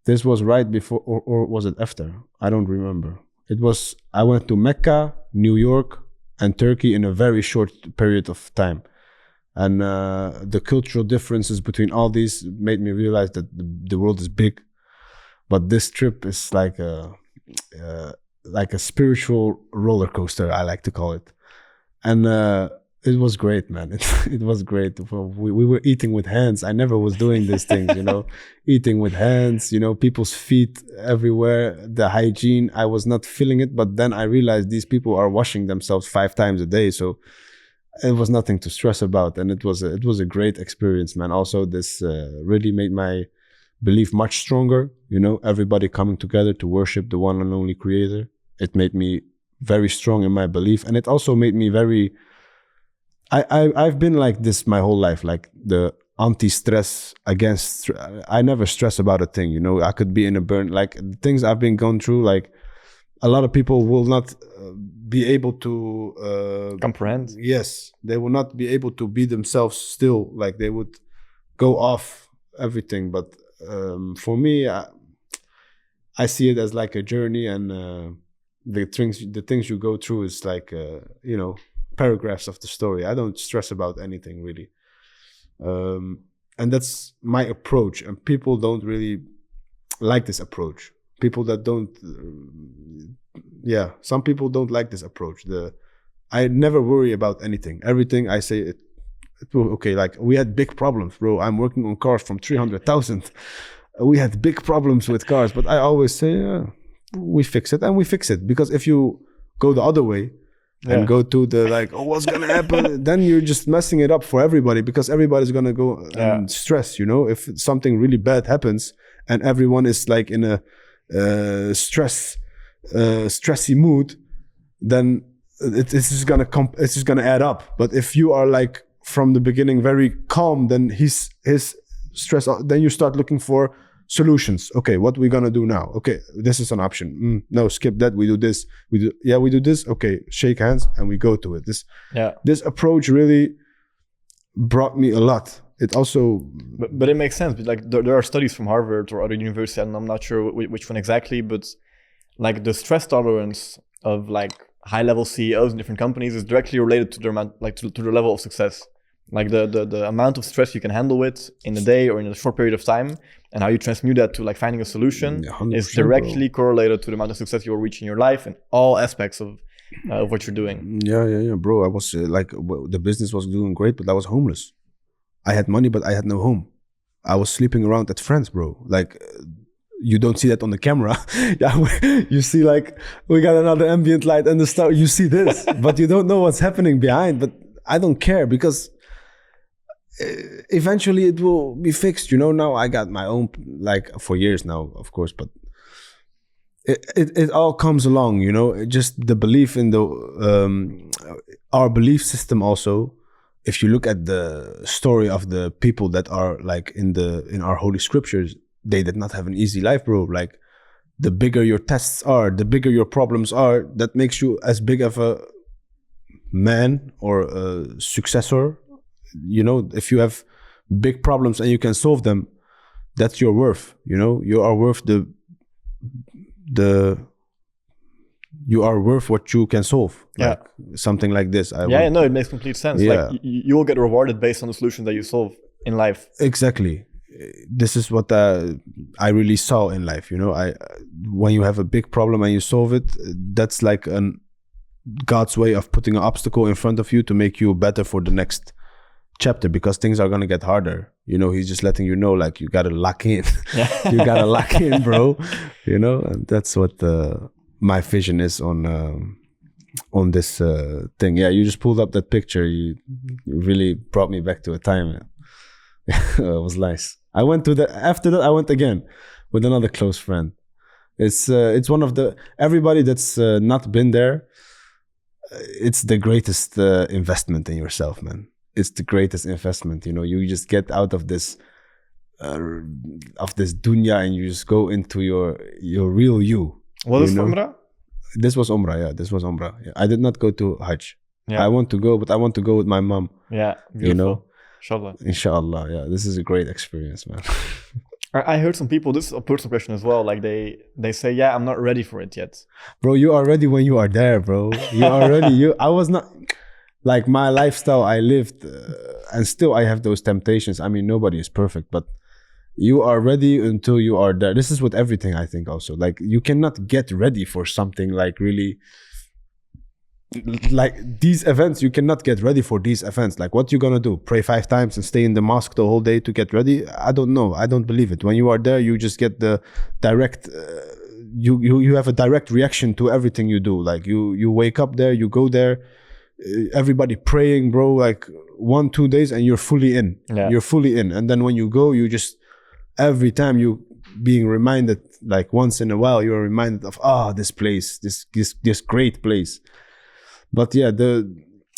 This was right before, or was it after? I don't remember. I went to Mecca, New York, and Turkey in a very short period of time. And the cultural differences between all these made me realize that the world is big. But this trip is like a spiritual roller coaster, I like to call it. And it was great, man. It was great. We were eating with hands. I never was doing these things, you know, eating with hands, you know, people's feet everywhere, the hygiene. I was not feeling it, but then I realized these people are washing themselves 5 times a day. So it was nothing to stress about. And it was a great experience, man. Also, this really made my belief much stronger, you know, everybody coming together to worship the one and only creator. It made me very strong in my belief. And it also made me very... I've been like this my whole life, like the anti-stress against... I never stress about a thing, you know. I could be in a burn, like the things I've been going through, like a lot of people will not be able to... comprehend. Yes, they will not be able to be themselves still, like they would go off everything. But for me, I see it as like a journey, and the things you go through is like, you know, paragraphs of the story. I don't stress about anything really. And that's my approach, and people don't really like this approach. People that don't, some people don't like this approach. I never worry about anything. Everything I say, it will, okay, like we had big problems, bro. I'm working on cars from 300,000. We had big problems with cars, but I always say, we fix it, and we fix it. Because if you go the other way, and go to the like, oh, what's gonna happen? Then you're just messing it up for everybody, because everybody's gonna go and stress, you know. If something really bad happens and everyone is like in a stressy mood, then it's just gonna add up. But if you are like from the beginning very calm, then his stress, then you start looking for solutions. Okay, what we gonna do now? Okay, this is an option. No, skip that. We do this. We do this. Okay, shake hands and we go to it. This approach really brought me a lot. It also, but it makes sense. But like there are studies from Harvard or other universities, and I'm not sure which one exactly, but like the stress tolerance of like high-level CEOs in different companies is directly related to their amount, like to the level of success. Like the amount of stress you can handle with in a day or in a short period of time, and how you transmute that to like finding a solution is directly correlated to the amount of success you will reach in your life in all aspects of what you're doing. Yeah, bro. I was like, the business was doing great, but I was homeless. I had money, but I had no home. I was sleeping around at friends, bro. Like, you don't see that on the camera. You see like, we got another ambient light and the star. You see this, but you don't know what's happening behind. But I don't care, because eventually it will be fixed, you know. Now I got my own, like, for years now, of course, but it all comes along, you know. Just the belief in the our belief system also, if you look at the story of the people that are like in our holy scriptures, they did not have an easy life, bro. Like the bigger your tests are, the bigger your problems are, that makes you as big of a man or a successor. You know, if you have big problems and you can solve them, that's your worth. You know, you are worth you are worth what you can solve. Like something like this. No, it makes complete sense. Yeah. Like you will get rewarded based on the solution that you solve in life. Exactly. This is what I really saw in life. You know, when you have a big problem and you solve it, that's like God's way of putting an obstacle in front of you to make you better for the next chapter, because things are gonna get harder. You know, he's just letting you know, like, you gotta lock in. You gotta lock in, bro. You know, and that's what my vision is on this thing. Yeah, you just pulled up that picture. You really brought me back to a time. It was nice. I went to after that I went again with another close friend. It's one of the, everybody that's not been there, it's the greatest investment in yourself, man. It's the greatest investment. You know, you just get out of this dunya and you just go into your real you. Was this Umrah? This was Umrah, yeah. This was Umrah. Yeah. I did not go to Hajj. Yeah. I want to go, but I want to go with my mom. Yeah, beautiful. You know? Inshallah. Inshallah, yeah. This is a great experience, man. I heard some people, this is a personal question as well, like they say, yeah, I'm not ready for it yet. Bro, you are ready when you are there, bro. You are ready. I was not, like, my lifestyle I lived, and still I have those temptations. I mean, nobody is perfect, but you are ready until you are there. This is with everything, I think, also. Like, you cannot get ready for something like really, like these events, you cannot get ready for these events. Like, what you gonna do? Pray 5 times and stay in the mosque the whole day to get ready? I don't know. I don't believe it. When you are there, you just get the direct, you have a direct reaction to everything you do. Like, you wake up there, you go there, everybody praying, bro, like 1-2 days and you're fully in. Yeah. You're fully in. And then when you go, you just, every time you being reminded, like once in a while, you're reminded of, this place, this great place. But yeah,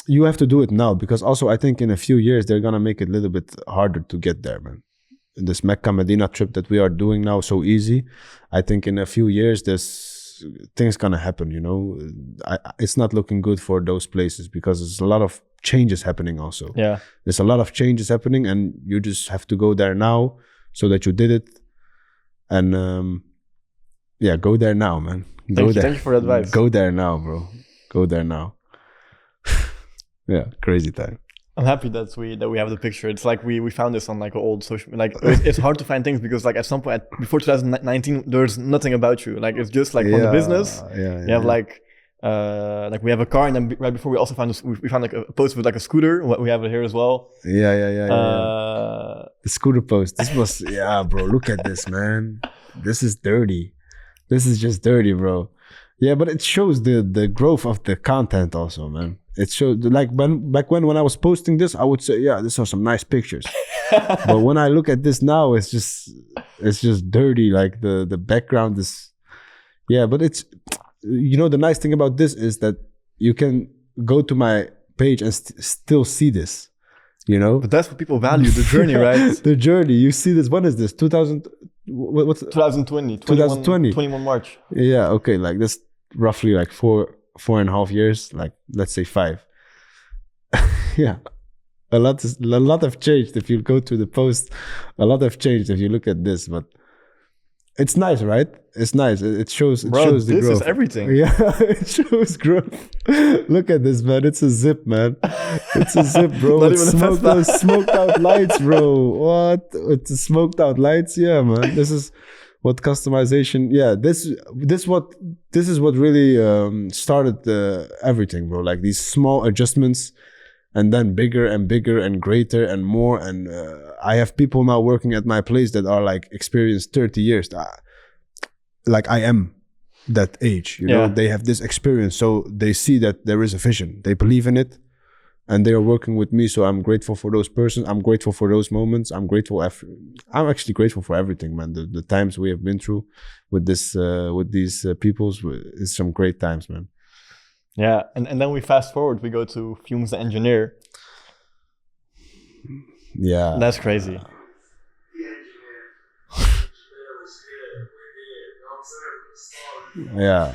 you have to do it now, because also I think in a few years they're gonna make it a little bit harder to get there, man. This Mecca Medina trip that we are doing now so easy, I think in a few years there's things gonna happen. You know, it's not looking good for those places, because there's a lot of changes happening. Also, yeah, there's a lot of changes happening, and you just have to go there now so that you did it. And yeah, go there now, man. Thank you for the advice. Go there now, bro. Go there now. Yeah, crazy time. I'm happy that we have the picture. It's like we found this on like an old social, like it's hard to find things, because like at some point before 2019 there's nothing about you. Like, it's just like from the business. You have like we have a car, and then right before we also found this, we found like a post with like a scooter. We have it here as well. Yeah. The scooter post. This was bro. Look at this, man. This is dirty. This is just dirty, bro. Yeah, but it shows the growth of the content also, man. It showed, like, back when I was posting this, I would say, yeah, these are some nice pictures. But when I look at this now, it's just dirty. Like the background is, yeah. But it's, you know, the nice thing about this is that you can go to my page and still see this. You know, but that's what people value, the journey, right? The journey. You see this. When is this? what's 2020? 21 March. Yeah. Okay. Like this, roughly like 4.5 years, like let's say 5. Yeah, a lot have changed. If you go to the post, a lot have changed if you look at this. But it's nice, right? It's nice. It shows the growth. This is everything. Yeah, it shows growth. Look at this, man. It's a zip, man. It's a zip, bro. It's smoked out lights, bro. What? It's smoked out lights. Yeah, man. This is what customization. Yeah, this is what really started everything, bro. Like these small adjustments, and then bigger and bigger and greater and more. And I have people now working at my place that are like experienced 30 years. Like I am that age, you know. They have this experience, so they see that there is a vision. They believe in it, and they are working with me. So I'm grateful for those persons. I'm grateful for those moments. I'm actually grateful for everything, man. The times we have been through with this, with these peoples, is some great times, man. Yeah, and then we fast forward, we go to Fumes the engineer. Yeah. That's crazy. Yeah.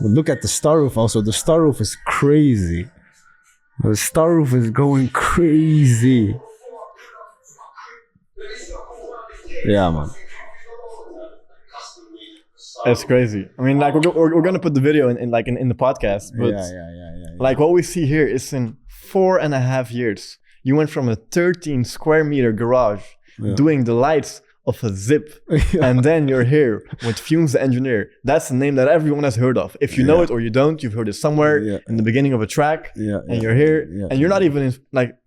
But look at the star roof also. The star roof is crazy. The star roof is going crazy. Yeah, man. That's crazy. I mean, like we're gonna put the video in the podcast, but Yeah. like what we see here is in 4.5 years, you went from a 13 square meter garage doing the lights of a zip, and then you're here with Fumes the engineer. That's a name that everyone has heard of. If you know it or you don't, you've heard it somewhere in the beginning of a track. And you're here, and you're not even in, like,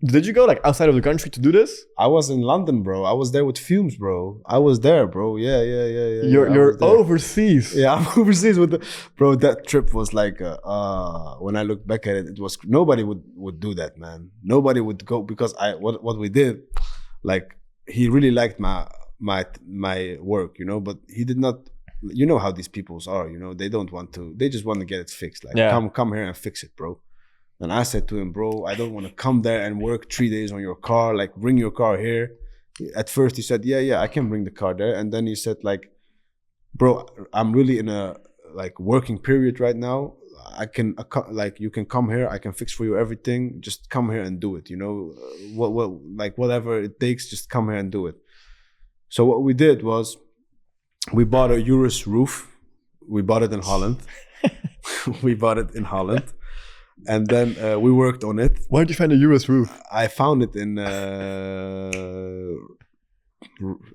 did you go like outside of the country to do this? I was in London, bro. I was there with Fumes, bro. I was there, bro. Yeah. You're overseas. Yeah, I'm overseas with the bro. That trip was like, when I look back at it, it was nobody would do that, man. Nobody would go because what we did, like he really liked my work, you know, but he did not. You know how these peoples are, you know. They don't want to. They just want to get it fixed. Like come here and fix it, bro. And I said to him, bro, I don't want to come there and work 3 days on your car. Like, bring your car here. At first, he said, yeah, I can bring the car there. And then he said, like, bro, I'm really in a like working period right now. I can like you can come here. I can fix for you everything. Just come here and do it. You know, like whatever it takes, just come here and do it. So what we did was, we bought a Eurus roof. We bought it in Holland. And then we worked on it. Where did you find a Eurus roof? I found it in,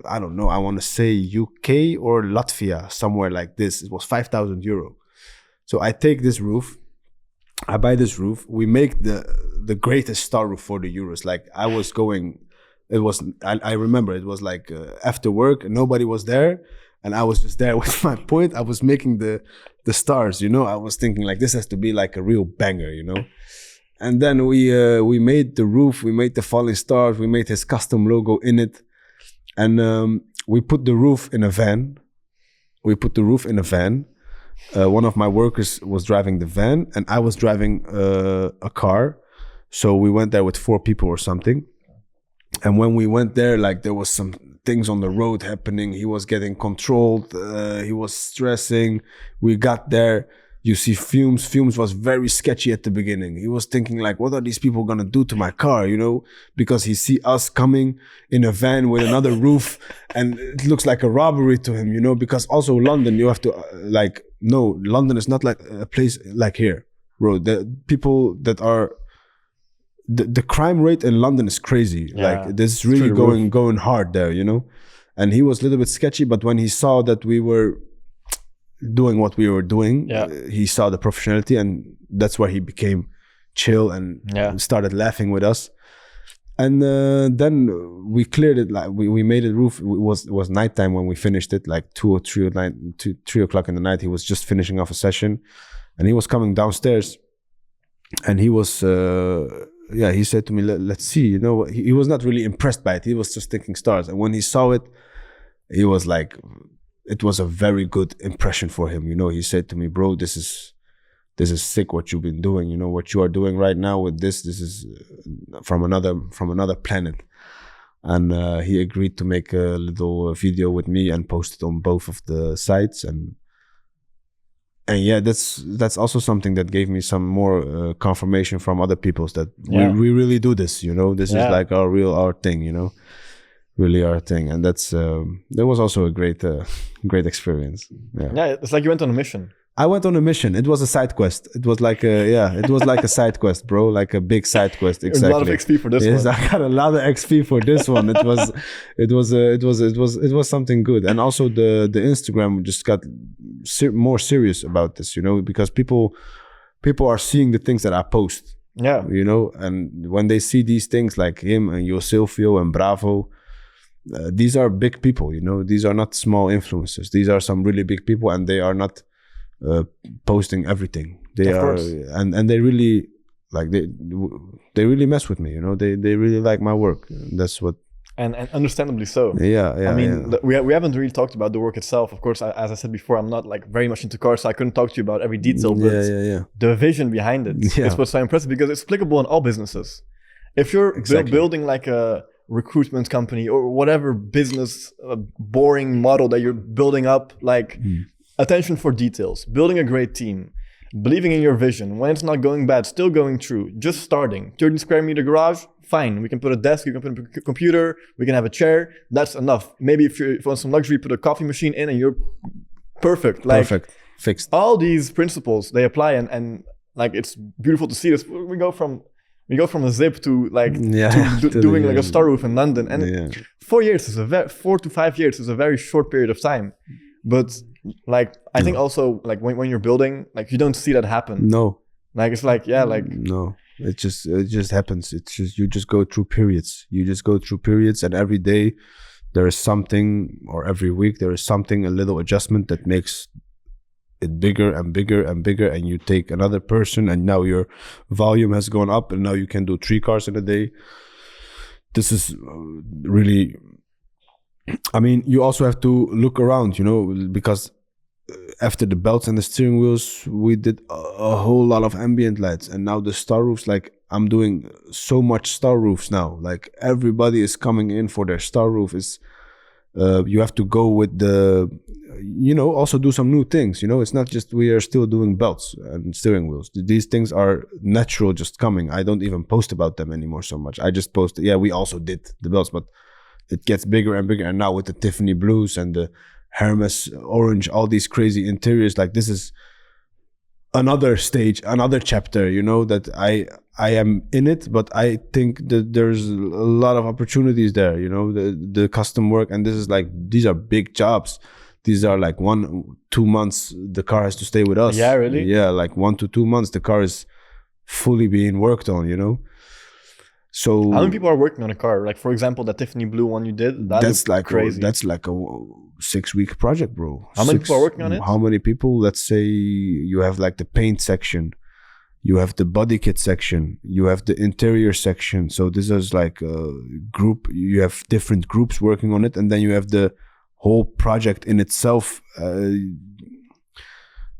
I don't know, I want to say UK or Latvia, somewhere like this. It was 5,000 euro. So I take this roof, I buy this roof. We make the greatest star roof for the Eurus. Like I was going, I remember it was like after work and nobody was there. And I was just there with my point. I was making the stars, you know. I was thinking like this has to be like a real banger, you know. And then we made the roof, we made the falling stars, we made his custom logo in it, and we put the roof in a van. One of my workers was driving the van, and I was driving a car. So we went there with 4 people or something. And when we went there, like there was some things on the road happening. He was getting controlled. He was stressing. We got there. You see Fumes. Fumes was very sketchy at the beginning. He was thinking like, what are these people going to do to my car? You know, because he see us coming in a van with another roof and it looks like a robbery to him, you know, because also London, you have to no, London is not like a place like here, bro. The people that are, the crime rate in London is crazy. Like this is really going hard there, you know. And he was a little bit sketchy, but when he saw that we were doing what we were doing, he saw the professionality, and that's where he became chill and started laughing with us. And then we cleared it. Like we made a roof. It was nighttime when we finished it, like 2 or 3 o'clock in the night. He was just finishing off a session, and he was coming downstairs, and he was. He said to me, let's see, you know, he was not really impressed by it. He was just thinking stars. And when he saw it, he was like, it was a very good impression for him. You know, he said to me, bro, this is sick what you've been doing. You know, what you are doing right now with this is from another planet. And he agreed to make a little video with me and post it on both of the sites. And yeah, that's also something that gave me some more confirmation from other peoples that we really do this, you know. This is like our thing, you know, really our thing. And that was also a great experience. Yeah, it's like you went on a mission. I went on a mission. It was a side quest. It was like a side quest, bro. Like a big side quest. Exactly. A lot of XP for this one. Yes, I got a lot of XP for this one. It was something good. And also the Instagram just got more serious about this, you know, because people are seeing the things that I post. Yeah. You know, and when they see these things like him and Silvio and Bravo, these are big people, you know. These are not small influencers. These are some really big people, and they are not posting everything. They are, and they really like they really mess with me, you know. They really like my work. That's what. And understandably so. Yeah. I mean, we haven't really talked about the work itself. Of course, as I said before, I'm not like very much into cars, so I couldn't talk to you about every detail. But the vision behind it is what's so impressive, because it's applicable in all businesses. If you're building like a recruitment company or whatever business boring model that you're building up, like attention for details, building a great team, believing in your vision, when it's not going bad, still going through, just starting. 30 square meter garage, fine. We can put a desk, you can put a computer, we can have a chair. That's enough. Maybe if you want some luxury, put a coffee machine in and you're perfect. Like, perfect, fixed. All these principles, they apply, and like it's beautiful to see this. We go from a zip to like doing like a star roof in London, and 4 years is 4 to 5 years is a very short period of time. But like I think also like when you're building, like you don't see that happen. No, like it's like no, it just happens. It's just you just go through periods. And every day there is something, or every week there is something, a little adjustment that makes it bigger and bigger and bigger, and you take another person, and now your volume has gone up, and now you can do 3 cars in a day. This is really, I mean, you also have to look around, you know, because after the belts and the steering wheels, we did a whole lot of ambient lights, and now the star roofs, like I'm doing so much star roofs now, like everybody is coming in for their star roof. You have to go with the, you know, also do some new things, you know. It's not just we are still doing belts and steering wheels. These things are natural, just coming. I don't even post about them anymore so much. I just post, we also did the belts, but it gets bigger and bigger. And now with the Tiffany blues and the Hermes orange, all these crazy interiors, like this is another stage, another chapter, you know, that I am in it, but I think that there's a lot of opportunities there, you know, the custom work. And this is like, these are big jobs. These are like 1-2 months the car has to stay with us. Yeah, really? Yeah, like 1 to 2 months the car is fully being worked on, you know. So how many people are working on a car? Like, for example, that Tiffany blue one you did, that's like crazy. That's like a 6-week project, bro. How many people are working on it? How many people? Let's say you have like the paint section, you have the body kit section, you have the interior section. So this is like a group. You have different groups working on it, and then you have the whole project in itself.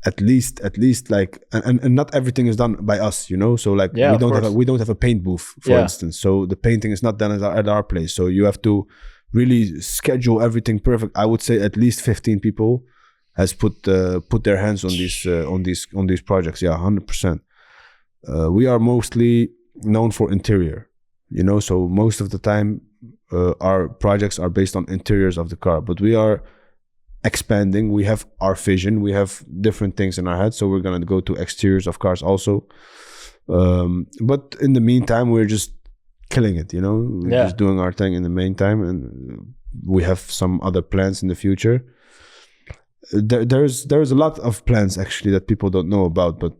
At least like, and not everything is done by us, you know. So like we don't have a paint booth, for instance. So the painting is not done at our place. So you have to really schedule everything perfect. I would say at least 15 people has put their hands on these projects. Yeah, 100%. We are mostly known for interior, you know. So most of the time, our projects are based on interiors of the car, but we are expanding. We have our vision, we have different things in our head, so we're gonna go to exteriors of cars also, but in the meantime we're just killing it, you know. We're just doing our thing in the meantime, and we have some other plans in the future. There's a lot of plans actually that people don't know about, but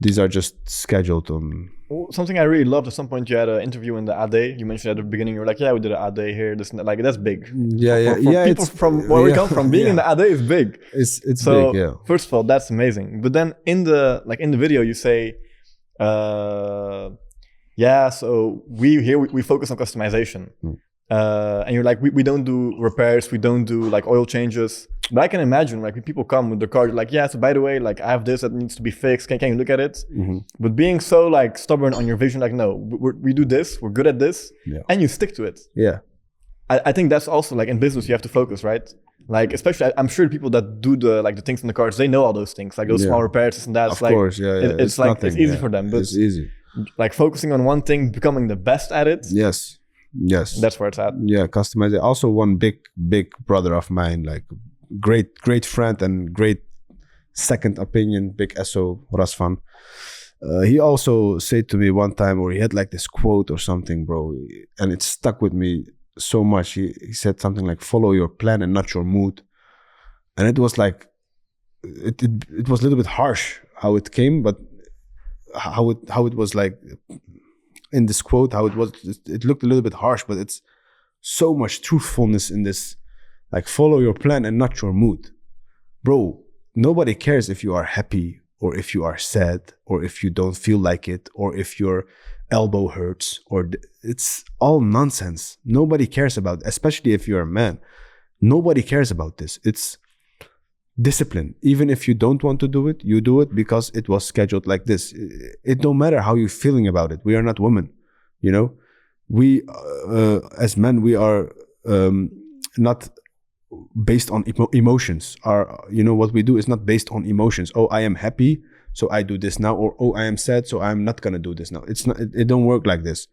these are just scheduled on. Something I really loved, at some point you had an interview in the AD. You mentioned at the beginning, you were like, yeah, we did an AD here, this and that. Like, that's big. For people from where we come from, being in the AD is big. It's so big, yeah. First of all, that's amazing. But then in the video you say, so we focus on customization. And you're like, we don't do repairs, we don't do like oil changes. But I can imagine, like, when people come with their car, like, so by the way, like, I have this that needs to be fixed. Can you look at it? Mm-hmm. But being so like stubborn on your vision, like, no, we do this, we're good at this, and you stick to it. Yeah, I think that's also like in business you have to focus, right? Like, especially I'm sure people that do the things in the cars, they know all those things, like those small repairs, this and that. Of course, it's like nothing, it's easy for them, but it's easy. Like focusing on one thing, becoming the best at it. Yes, that's where it's at. Yeah, customize it. Also, one big brother of mine, like great friend and great second opinion, big SO Rasfan. He also said to me one time, or he had like this quote or something, bro, and it stuck with me so much. He said something like, follow your plan and not your mood. And it was like, it was a little bit harsh how it came, but how it was like in this quote, how it looked a little bit harsh, but it's so much truthfulness in this. Like, follow your plan and not your mood. Bro, nobody cares if you are happy or if you are sad, or if you don't feel like it, or if your elbow hurts, it's all nonsense. Nobody cares about it, especially if you're a man. Nobody cares about this. It's discipline. Even if you don't want to do it, you do it because it was scheduled like this. It don't matter how you're feeling about it. We are not women, you know. We as men, we are not based on emotions. What we do is not based on emotions. Oh, I am happy, so I do this now, or oh, I am sad, so I'm not gonna do this now. It's not. It don't work like this.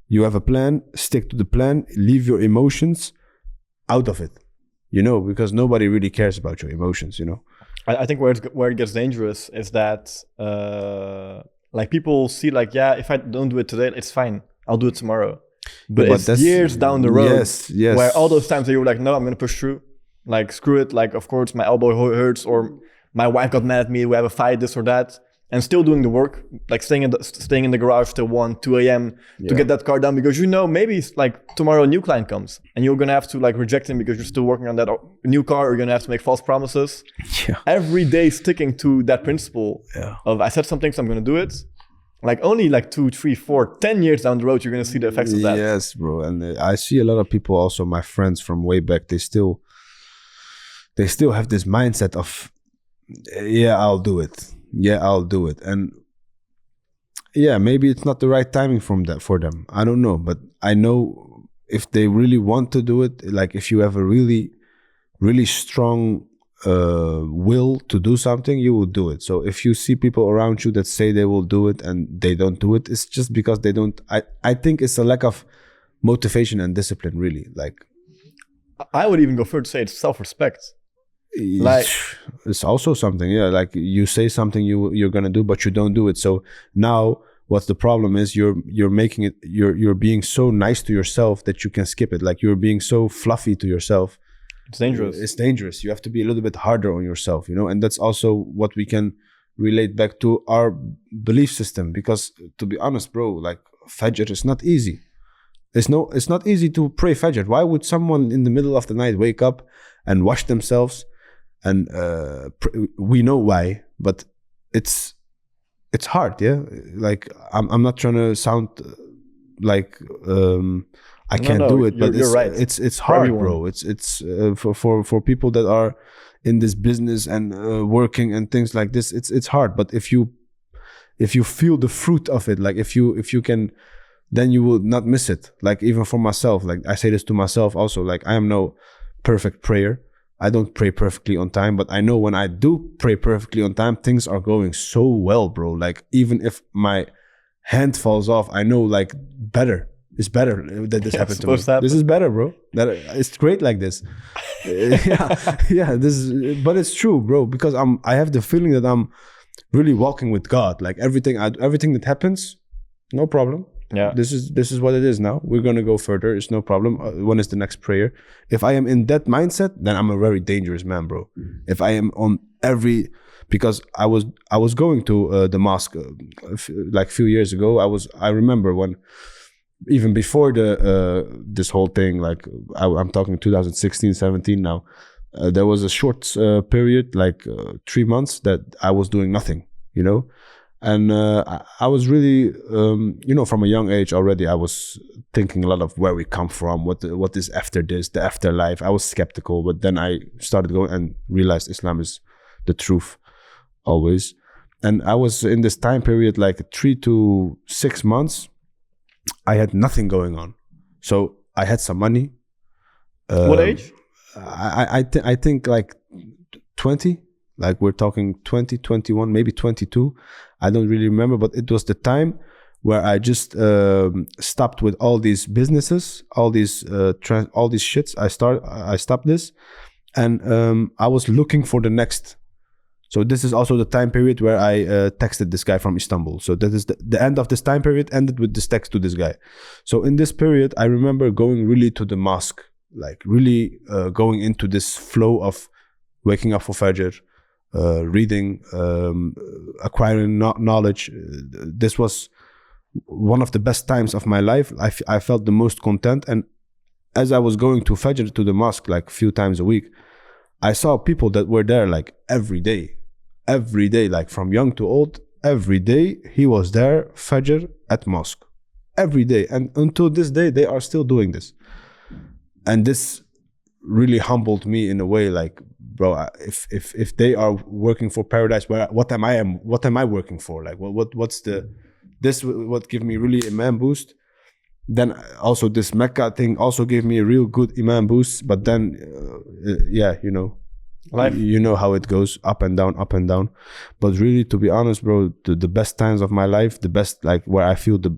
You have a plan. Stick to the plan. Leave your emotions out of it. Because nobody really cares about your emotions. I think where it gets dangerous is that like people see like, yeah, if I don't do it today, it's fine. I'll do it tomorrow. But it's years down the road. Yes. Where all those times that you were like, no, I'm gonna push through. Like screw it. Like of course my elbow hurts, or my wife got mad at me. We have a fight, this or that, and still doing the work, like staying in the garage till 1, 2 a.m. to get that car done, because maybe like tomorrow a new client comes and you're gonna have to like reject him because you're still working on that new car, or you're gonna have to make false promises. Yeah. Every day sticking to that principle of I said something, so I'm gonna do it. Like only like 2, 3, 4, 10 years down the road, you're gonna see the effects of that. Yes, bro. And I see a lot of people, also my friends from way back, they still have this mindset of, I'll do it. I'll do it. And maybe it's not the right timing for them. I don't know. But I know if they really want to do it, like if you have a really, really strong will to do something, you will do it. So if you see people around you that say they will do it and they don't do it, it's just because they don't. I think it's a lack of motivation and discipline, really. Like, I would even go further to say it's self-respect. Like, it's also something, like you say something you're gonna do, but you don't do it. So now what's the problem is you're making it, you're being so nice to yourself that you can skip it. Like you're being so fluffy to yourself. It's dangerous. It's dangerous. You have to be a little bit harder on yourself, and that's also what we can relate back to our belief system. Because to be honest, bro, like Fajr is not easy. It's not easy to pray Fajr. Why would someone in the middle of the night wake up and wash themselves? And we know why, but it's hard. Like I'm not trying to sound like I can't do it, but you're right. It's hard, bro. It's for people that are in this business and working and things like this. It's hard, but if you feel the fruit of it, like if you can, then you will not miss it. Like even for myself, like I say this to myself also. Like I am no perfect prayer. I don't pray perfectly on time, but I know when I do pray perfectly on time, things are going so well, bro. Like even if my hand falls off, I know like it's better that this happened to me. This is better, bro. It's great like this. This is, but it's true, bro, because I have the feeling that I'm really walking with God. Like everything that happens, no problem. Yeah, this is what it is now. We're gonna go further. It's no problem. When is the next prayer? If I am in that mindset, then I'm a very dangerous man, bro. If I am on because I was going to the mosque like a few years ago. I remember when, even before this whole thing, like I'm talking 2016, 17 now. There was a short period, like 3 months, that I was doing nothing, And I was really, from a young age already, I was thinking a lot of where we come from, what is after this, the afterlife. I was skeptical, but then I started going and realized Islam is the truth always. And I was in this time period, like 3 to 6 months, I had nothing going on. So I had some money. What age? I think like 20. Like we're talking 20, 21, maybe 22. I don't really remember, but it was the time where I just stopped with all these businesses, all these shits. I stopped this, and I was looking for the next. So this is also the time period where I texted this guy from Istanbul. So that is the end of this time period ended with this text to this guy. So in this period, I remember going really to the mosque, like really going into this flow of waking up for Fajr, reading, acquiring knowledge. This was one of the best times of my life. I felt the most content. And as I was going to Fajr, to the mosque, like a few times a week, I saw people that were there like every day. every day, like from young to old, every day he was there, Fajr at mosque. Every day. And until this day, they are still doing this. And this really humbled me in a way, like, bro, if they are working for paradise, what am I working for? Like, what gave me really iman boost. Then also this Mecca thing also gave me a real good iman boost. But then, you know, life, you know how it goes, up and down. But really, to be honest, bro, the best times of my life, the best, like where I feel the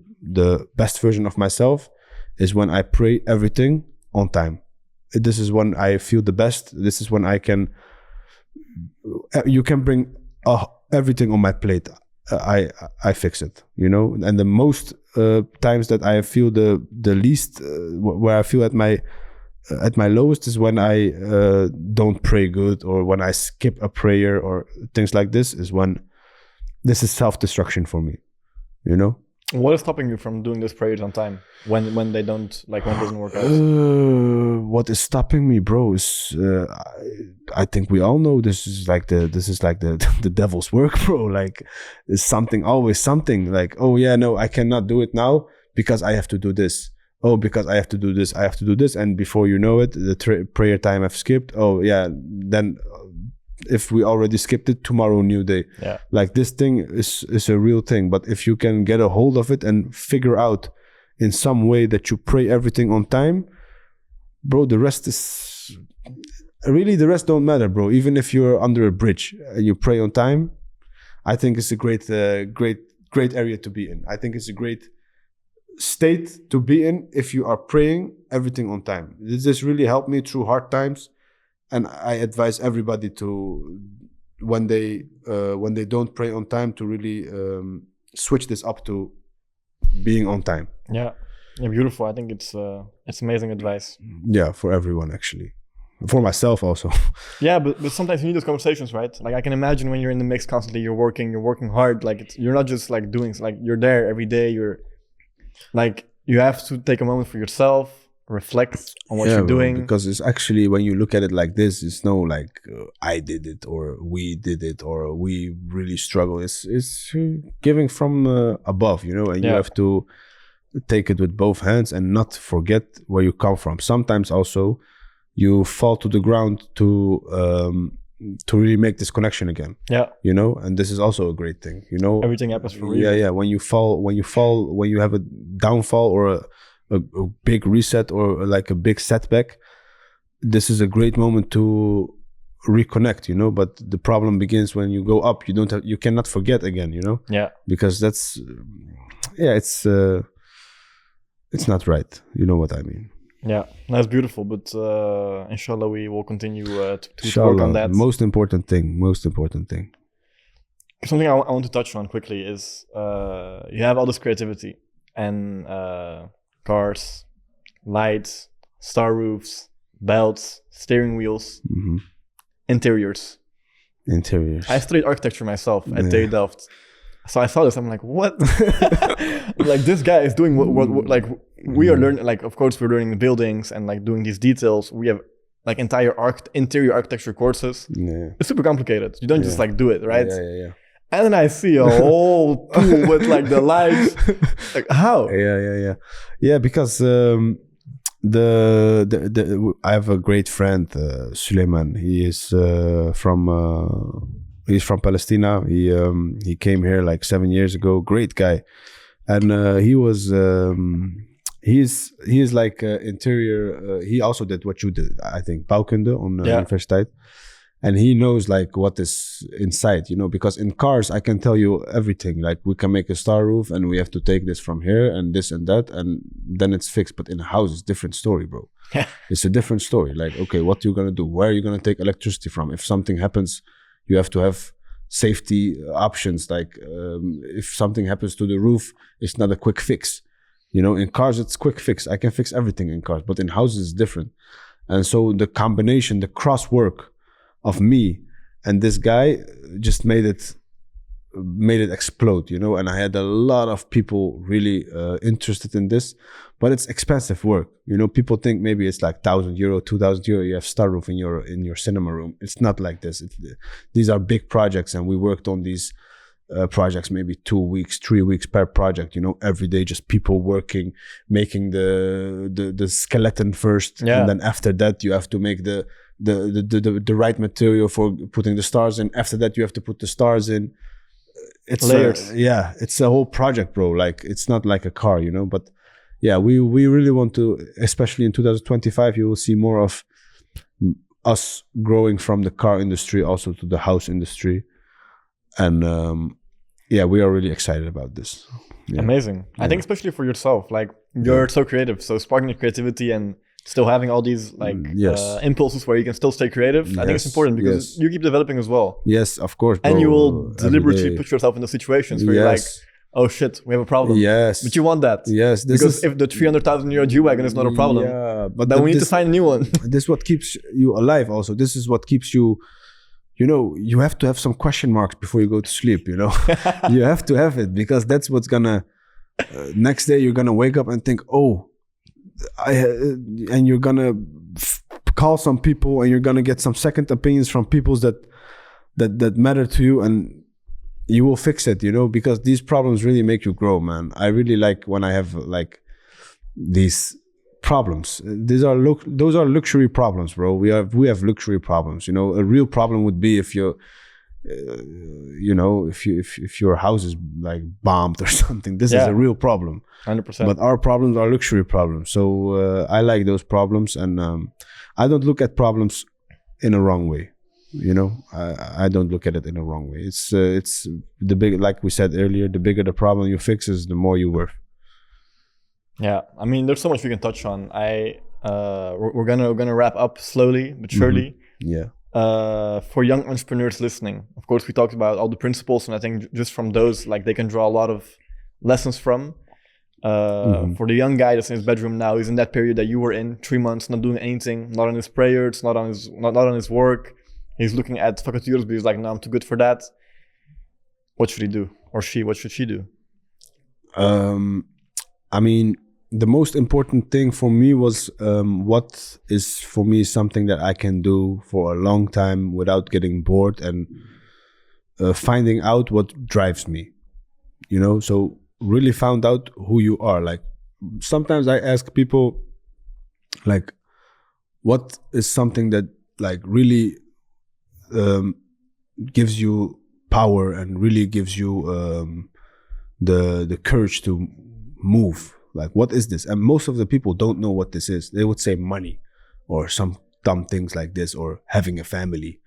best version of myself is when I pray everything on time. This is when I feel the best. This is when you can bring everything on my plate. I fix it, you know. And the most times that I feel the least, where I feel at my lowest, is when I don't pray good, or when I skip a prayer or things like this. Is when this is self-destruction for me, you know. What is stopping you from doing these prayers on time when they don't, like, when it doesn't work out? What is stopping me, bro, is I think we all know this is like the devil's work, bro. Like, it's always something like, oh yeah, no, I cannot do it now because I have to do this. Oh, because I have to do this, and before you know it, the prayer time I've skipped. Oh yeah, then if we already skipped it, tomorrow new day. Yeah. Like, this thing is a real thing. But if you can get a hold of it and figure out in some way that you pray everything on time, bro, the rest don't matter, bro. Even if you're under a bridge and you pray on time, I think it's a great area to be in. I think it's a great state to be in if you are praying everything on time. This really helped me through hard times. And I advise everybody to, when they don't pray on time, to really switch this up to being on time. Yeah, beautiful. I think it's amazing advice. Yeah, for everyone, actually, for myself also. Yeah, but sometimes you need those conversations, right? Like, I can imagine when you're in the mix constantly, you're working hard. Like, you're not just like doing, like, you're there every day. You're like, you have to take a moment for yourself. Reflect on what you're doing, because it's actually, when you look at it like this, it's no like I did it or we did it or we really struggle. It's giving from above, you know, and you have to take it with both hands and not forget where you come from. Sometimes also you fall to the ground to really make this connection again. Yeah, you know, and this is also a great thing, you know. Everything happens for real. Yeah. When you have a downfall or a big reset or like a big setback, this is a great moment to reconnect, you know. But the problem begins when you go up. You cannot forget again, you know. Yeah, because that's it's not right, you know what I mean. Yeah, that's beautiful. But inshallah, we will continue to work on that. Most important thing. Something I want to touch on quickly is you have all this creativity and cars, lights, star roofs, belts, steering wheels, interiors. I studied architecture myself at TU Delft. So I saw this, I'm like, what? Like, this guy is doing what like, we are learning, like, of course we're learning the buildings and like doing these details. We have like entire interior architecture courses. Yeah. It's super complicated. You don't just like do it, right? Yeah. And then I see a whole tool with like the lights. Like, how? Yeah. Because I have a great friend, Suleiman. He is he's from Palestine. He came here like 7 years ago. Great guy, and he is like interior. He also did what you did, I think, bouwkunde on Universiteit. And he knows like what is inside, you know, because in cars, I can tell you everything. Like, we can make a star roof and we have to take this from here and this and that, and then it's fixed. But in a house, it's a different story, bro. It's a different story. Like, okay, what are you going to do? Where are you going to take electricity from? If something happens, you have to have safety options. Like, if something happens to the roof, it's not a quick fix. You know, in cars, it's quick fix. I can fix everything in cars, but in houses, it's different. And so the combination, the cross work of me and this guy just made it made it explode, you know. And I had a lot of people really interested in this, but it's expensive work, you know. People think maybe it's like €1,000, €2,000. You have starroof in your cinema room. It's not like this. These are big projects, and we worked on these projects maybe 2 weeks, 3 weeks per project, you know, every day, just people working, making the skeleton first, and then after that you have to make the right material for putting the stars in. After that you have to put the stars in. It's layers. It's a whole project, bro. Like, it's not like a car, you know. But yeah, we really want to, especially in 2025, you will see more of us growing from the car industry also to the house industry. And we are really excited about this. Amazing. I think especially for yourself, like, you're so creative, so sparking your creativity and still having all these like impulses where you can still stay creative. I think it's important because you keep developing as well. Yes, of course, bro. And you will deliberately put yourself in the situations where you're like, oh shit, we have a problem. Yes. But you want that. Yes. Because if the €300,000 G-Wagon is not a problem, then we need to find a new one. This is what keeps you alive also. This is what keeps you, you know, you have to have some question marks before you go to sleep, you know. You have to have it, because that's what's gonna, next day you're gonna wake up and think, oh, and you're gonna call some people and you're gonna get some second opinions from people that matter to you, and you will fix it, you know, because these problems really make you grow, man. I really like when I have like these problems. Those are luxury problems, bro. We have luxury problems, you know. A real problem would be if you you know, if your house is like bombed or something. This is a real problem. 100%. But our problems are luxury problems. So I like those problems, and I don't look at problems in a wrong way. You know, I don't look at it in a wrong way. It's the big, like we said earlier, the bigger the problem you fix is the more you're worth. Yeah, I mean, there's so much we can touch on. We're gonna wrap up slowly but surely. Yeah. For young entrepreneurs listening, of course, we talked about all the principles, and I think just from those, like, they can draw a lot of lessons from. For the young guy that's in his bedroom now, he's in that period that you were in, 3 months, not doing anything, not on his prayers, not on his work. He's looking at vacatures, but he's like, no, I'm too good for that. What should he do? Or what should she do? I mean, the most important thing for me was what is for me something that I can do for a long time without getting bored, and finding out what drives me, you know. So really found out who you are. Like, sometimes I ask people, like, what is something that like really gives you power and really gives you the courage to move. Like, what is this? And most of the people don't know what this is. They would say money or some dumb things like this, or having a family.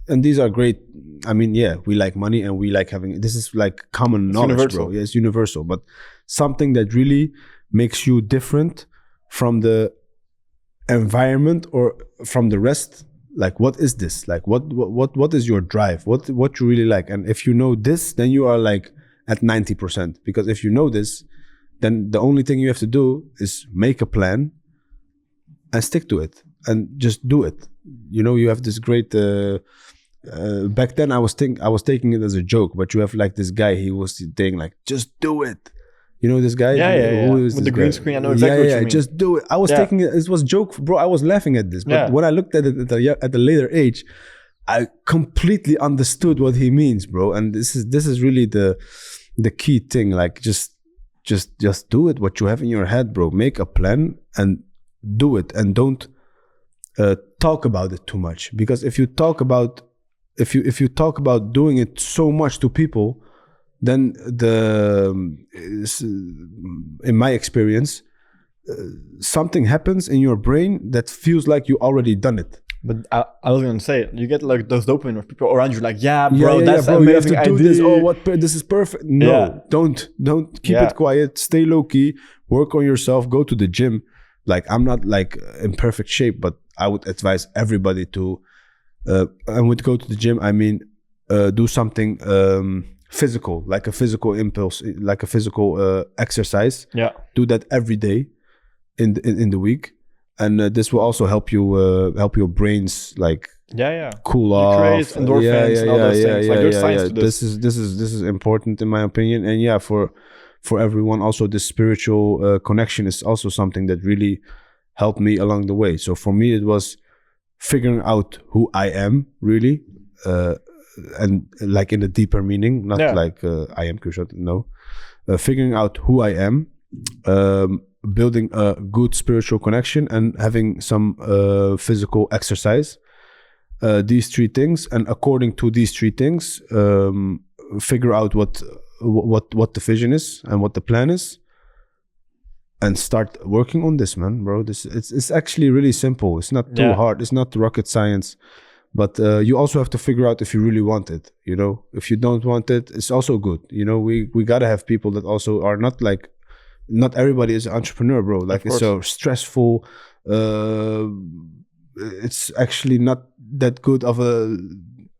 And these are great. I mean, yeah, we like money and we like having, this is like common knowledge, universal. bro. Yeah, it's universal. But something that really makes you different from the environment or from the rest. Like, what is this? Like, what is your drive? What you really like? And if you know this, then you are like at 90%. Because if you know this, then the only thing you have to do is make a plan and stick to it and just do it. You know, you have this great, back then I was taking it as a joke, but you have like this guy, he was saying like, just do it. You know this guy? Who is with the green screen, I know exactly what you mean. Just do it. I was taking it was a joke, bro. I was laughing at this. But when I looked at it at a later age, I completely understood what he means, bro. And this is really the key thing. Like, just do it, what you have in your head, bro. Make a plan and do it, and don't talk about it too much. Because if you talk about doing it so much to people, then in my experience, something happens in your brain that feels like you already done it. But I was gonna say, you get like those dopamine of people around you, like, that's amazing. You have to do this. This is perfect. No, don't keep it quiet. Stay low key. Work on yourself. Go to the gym. Like, I'm not like in perfect shape, but I would advise everybody to. And would go to the gym. I mean, do something physical, like a physical impulse, like a physical exercise. Yeah. Do that every day in the week. and this will also help your brains like cool off. Create endorphins and all those things. Like there's science to this. This is important in my opinion, and for everyone also this spiritual connection is also something that really helped me along the way. So for me it was figuring out who I am really, and like in the deeper meaning, not like I am Kürşat, no. Figuring out who I am, building a good spiritual connection, and having some physical exercise. These three things, and according to these three things, figure out what the vision is and what the plan is, and start working on this, man, bro. It's actually really simple. It's not too hard. It's not rocket science, but you also have to figure out if you really want it. You know, if you don't want it, it's also good. You know, we gotta have people that also are not like. Not everybody is an entrepreneur, bro. Like it's so stressful. It's actually not that good of a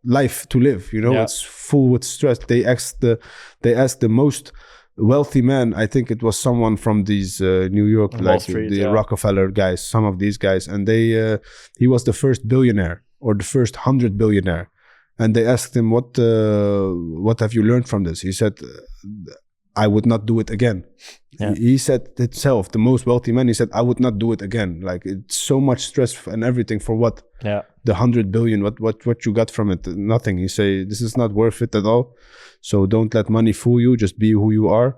life to live. You know, it's full with stress. They asked the most wealthy man. I think it was someone from these New York, Wall like Street, the Rockefeller guys. Some of these guys, and he was the first billionaire or the first 100 billionaire. And they asked him, what have you learned from this? He said, I would not do it again. He said himself, the most wealthy man, he said, I would not do it again. Like it's so much stress and everything for what? The 100 billion, what you got from it? Nothing. He say, this is not worth it at all. So don't let money fool you. Just be who you are.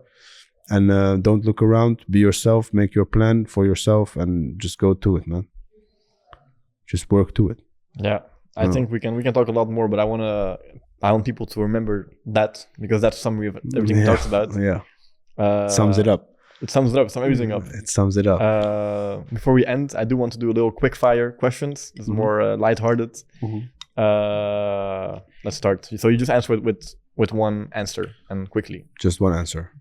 And don't look around. Be yourself. Make your plan for yourself and just go to it, man. Just work to it. I think we can talk a lot more, but I want people to remember that, because that's a summary of everything we talked about. Sums it up. It sums it up. Sums everything up. It sums it up. Before we end, I do want to do a little quick fire questions. It's more lighthearted. Let's start. So you just answer with one answer and quickly. Just one answer.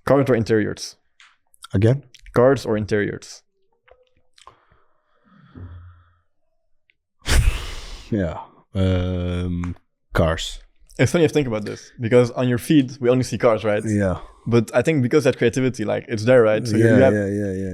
Cars or interiors? Again? Cars or interiors? Cars. It's funny to think about this, because on your feed we only see cars, right? But I think because that creativity, like it's there, right? So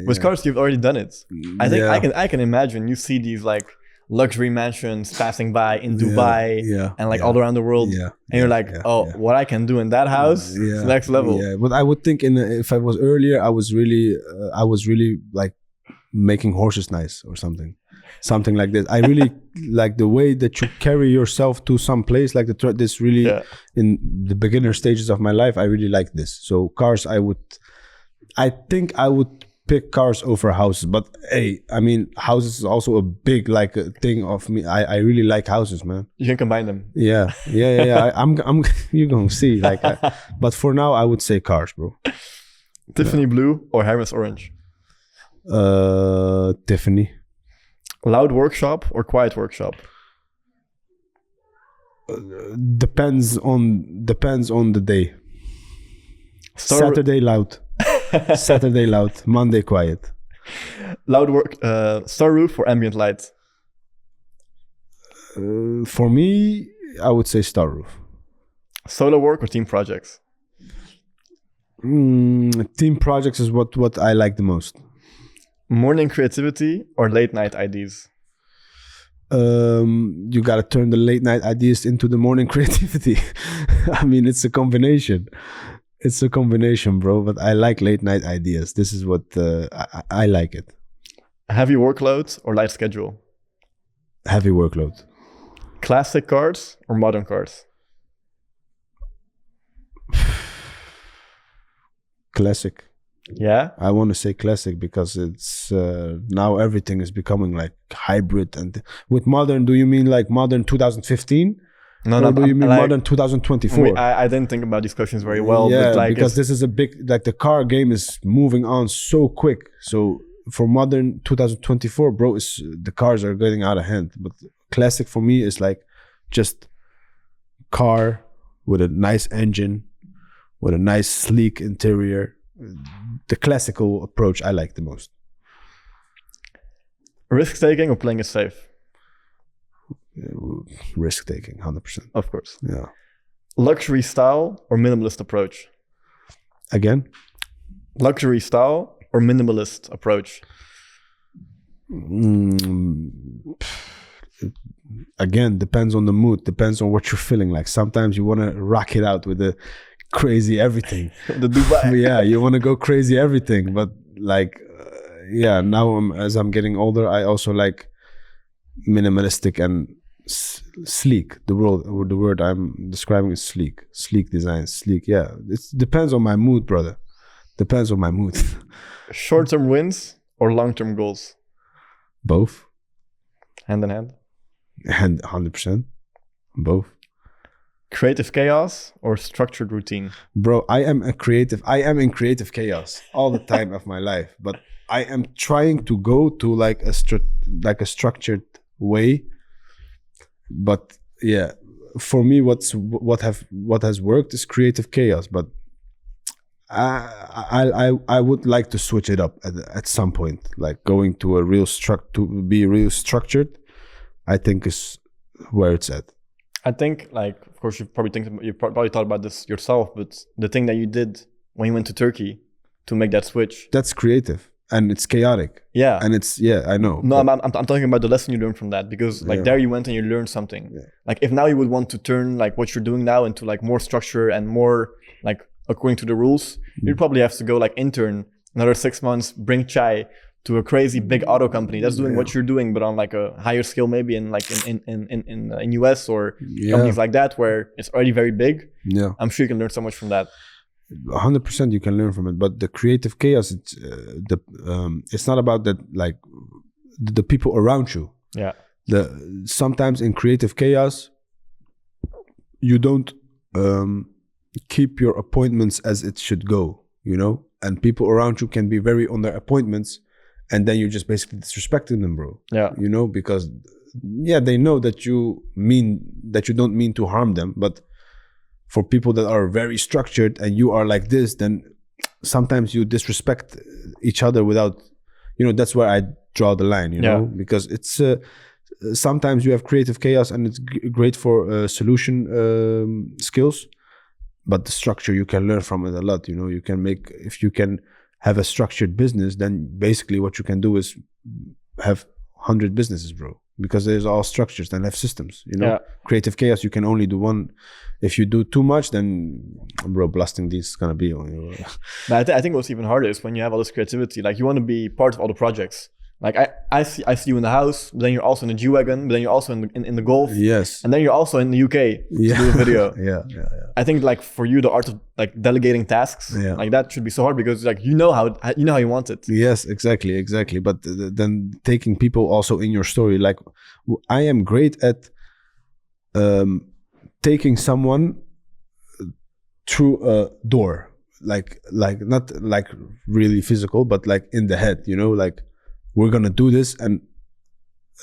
with cars you've already done it. I think I can imagine you see these like luxury mansions passing by in Dubai and like all around the world, and you're like, what I can do in that house is next level. But I would think if I was earlier, I was really like making horses nice or something like this. I really like the way that you carry yourself to some place, like this really in the beginner stages of my life. I really like this. So cars, I think I would pick cars over houses. But hey, I mean, houses is also a big like thing of me. I really like houses, man. You can combine them. I'm you're gonna see like. But for now, I would say cars, bro. Tiffany blue or Hermes orange? Tiffany. Loud workshop or quiet workshop? Depends on the day. Saturday loud. Saturday loud. Monday quiet. Loud work. Star roof or ambient light? For me, I would say star roof. Solo work or team projects? Team projects is what I like the most. Morning creativity or late night ideas? You gotta turn the late night ideas into the morning creativity. I mean, it's a combination. It's a combination, bro. But I like late night ideas. This is what I like it. Heavy workload or light schedule? Heavy workload. Classic cars or modern cars? Classic. Yeah, I want to say classic because it's now everything is becoming like hybrid. And with modern, do you mean like modern 2015? No, do you mean like, modern 2024? I didn't think about these questions very well. Yeah, but like because this is a big, like the car game is moving on so quick. So for modern 2024, bro, the cars are getting out of hand. But classic for me is like just car with a nice engine, with a nice sleek interior. The classical approach I like the most. Risk taking or playing it safe? Risk taking, 100%. Of course. Yeah. Luxury style or minimalist approach? Again? Luxury style or minimalist approach? Again, depends on the mood, depends on what you're feeling like. Sometimes you want to rock it out with the crazy everything. The Dubai. Yeah, you want to go crazy everything. But like, yeah, now as I'm getting older, I also like minimalistic and sleek. The word I'm describing is sleek design, sleek. Yeah, it depends on my mood, brother. Depends on my mood. Short-term wins or long-term goals? Both. Hand in hand? And 100%. Both. Creative chaos or structured routine? Bro, I am in creative chaos all the time of my life, but I am trying to go to like a structured way. But yeah, for me, what has worked is creative chaos. But I would like to switch it up at some point, like going to a to be real structured. I think is where it's at. I think, like, of course, you probably thought about this yourself, but the thing that you did when you went to Turkey to make that switch, that's creative and it's chaotic. Yeah, and it's I know. No, I'm talking about the lesson you learned from that, because like there you went and you learned something. Yeah. Like if now you would want to turn like what you're doing now into like more structure and more like according to the rules, you'd probably have to go like intern another 6 months, bring chai to a crazy big auto company that's doing what you're doing, but on like a higher scale, maybe in like in US or companies like that where it's already very big. Yeah, I'm sure you can learn so much from that. 100% you can learn from it, but the creative chaos, it's not about that, like the people around you. Yeah, sometimes in creative chaos, you don't keep your appointments as it should go, you know, and people around you can be very on their appointments. And then you're just basically disrespecting them, bro. Yeah. You know, because they know that you don't mean to harm them. But for people that are very structured and you are like this, then sometimes you disrespect each other without, you know, that's where I draw the line, you know, because it's sometimes you have creative chaos and it's great for solution skills, but the structure, you can learn from it a lot. You know, you can if you can have a structured business, then basically what you can do is have 100 businesses, bro, because there's all structures and have systems, you know. Creative chaos, you can only do one. If you do too much, then bro, blasting these is gonna be on you. But I think what's even harder is when you have all this creativity, like you want to be part of all the projects. Like I see you in the house, but then you're also in the G-Wagon, but then you're also in the Golf. Yes. And then you're also in the UK to do a video. Yeah. I think like for you, the art of like delegating tasks, like that should be so hard because like you know how you want it. Yes, exactly. But then taking people also in your story, like I am great at taking someone through a door, like not like really physical, but like in the head, you know, like we're gonna do this and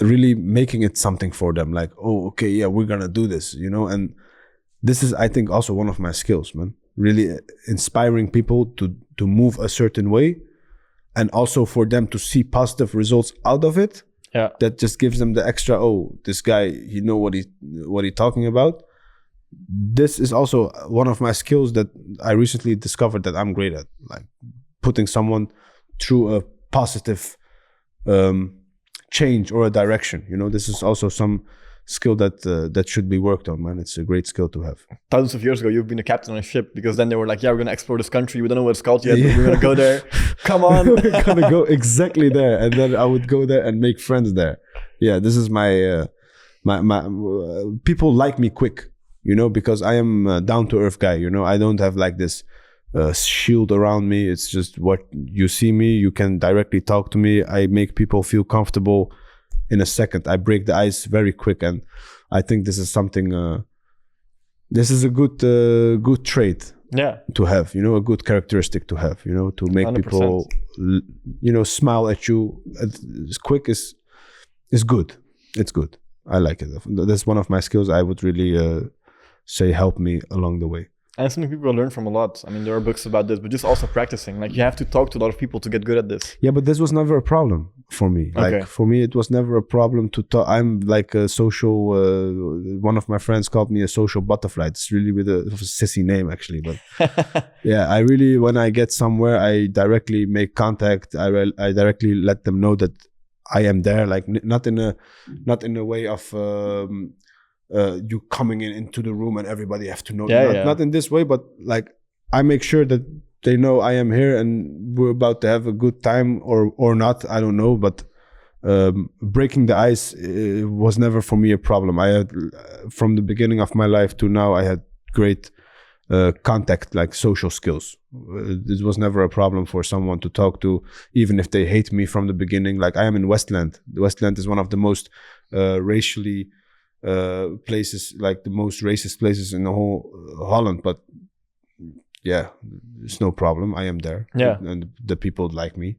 really making it something for them, like, oh, okay, yeah, we're gonna do this, you know. And this is, I think, also one of my skills, man, really inspiring people to move a certain way and also for them to see positive results out of it. Yeah, that just gives them the extra, oh, this guy, he know what he's talking about. This is also one of my skills that I recently discovered that I'm great at, like putting someone through a positive change or a direction, you know. This is also some skill that should be worked on, man. It's a great skill to have. Thousands of years ago, you've been a captain on a ship, because then they were like, yeah, we're gonna explore this country, we don't know what it's called yet, but we're gonna go there. Come on. We're gonna go exactly there, and then I would go there and make friends there. Yeah, this is my people like me quick, you know, because I am a down-to-earth guy, you know. I don't have like this shield around me. It's just what you see me, you can directly talk to me. I make people feel comfortable in a second. I break the ice very quick, and I think this is something this is a good trait to have, you know, a good characteristic to have, you know, to make 100%. People you know, smile at you as quick is good. It's good. I like it. That's one of my skills I would really say help me along the way. And something people learn from a lot. I mean, there are books about this, but just also practicing. Like, you have to talk to a lot of people to get good at this. Yeah, but this was never a problem for me. Like, for me, it was never a problem to talk. I'm like a social, one of my friends called me a social butterfly. It's really with a sissy name, actually. But yeah, I really, when I get somewhere, I directly make contact. I directly let them know that I am there, like not in a way of you coming into the room and everybody have to know. Not in this way, but like I make sure that they know I am here and we're about to have a good time or not. I don't know, but breaking the ice was never for me a problem. I had from the beginning of my life to now, I had great contact, like social skills. This was never a problem for someone to talk to, even if they hate me from the beginning. Like I am in Westland. The Westland is one of the most racially places, like the most racist places in the whole Holland. But yeah, it's no problem. I am there. Yeah, and the people like me.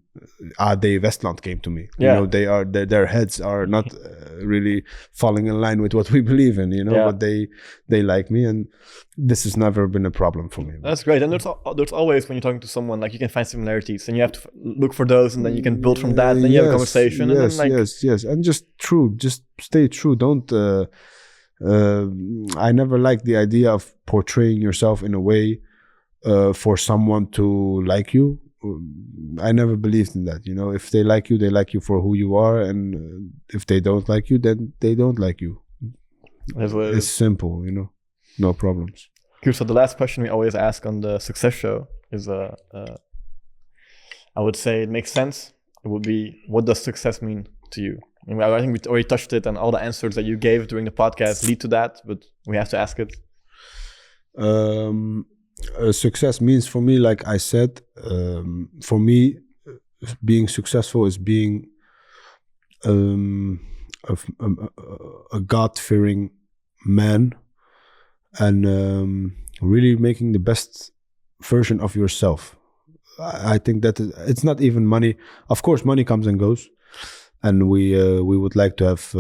AD Westland came to me. Yeah. You know, they are their heads are not really falling in line with what we believe in. You know, but they like me, and this has never been a problem for me. That's great. And there's always, when you're talking to someone, like you can find similarities, and you have to look for those, and then you can build from that. And then you have a conversation. Yes, and then, like, yes, and just stay true. Don't. I never liked the idea of portraying yourself in a way for someone to like you. I never believed in that. You know, if they like you for who you are, and if they don't like you, then they don't like you. It's simple, you know, no problems. Cool. So the last question we always ask on the Success Show is, I would say it makes sense. It would be, what does success mean to you? I think we already touched it, and all the answers that you gave during the podcast lead to that, but we have to ask it. Success means for me, like I said, for me, being successful is being a God-fearing man, and really making the best version of yourself. I think that it's not even money. Of course, money comes and goes, and we would like to have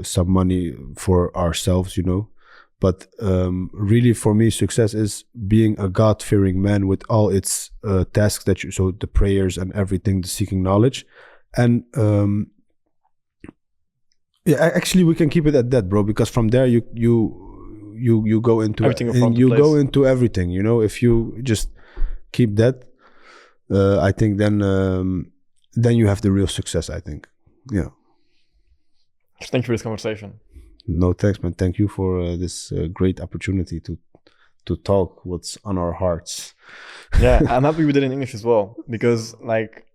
some money for ourselves, you know. But really, for me, success is being a God-fearing man with all its tasks so the prayers and everything, the seeking knowledge, and yeah, actually, we can keep it at that, bro. Because from there, you go into everything. Go into everything. You know, if you just keep that, I think then you have the real success. I think, yeah. Thank you for this conversation. No, thanks, man. Thank you for this great opportunity to talk what's on our hearts. Yeah, I'm happy we did it in English as well, because like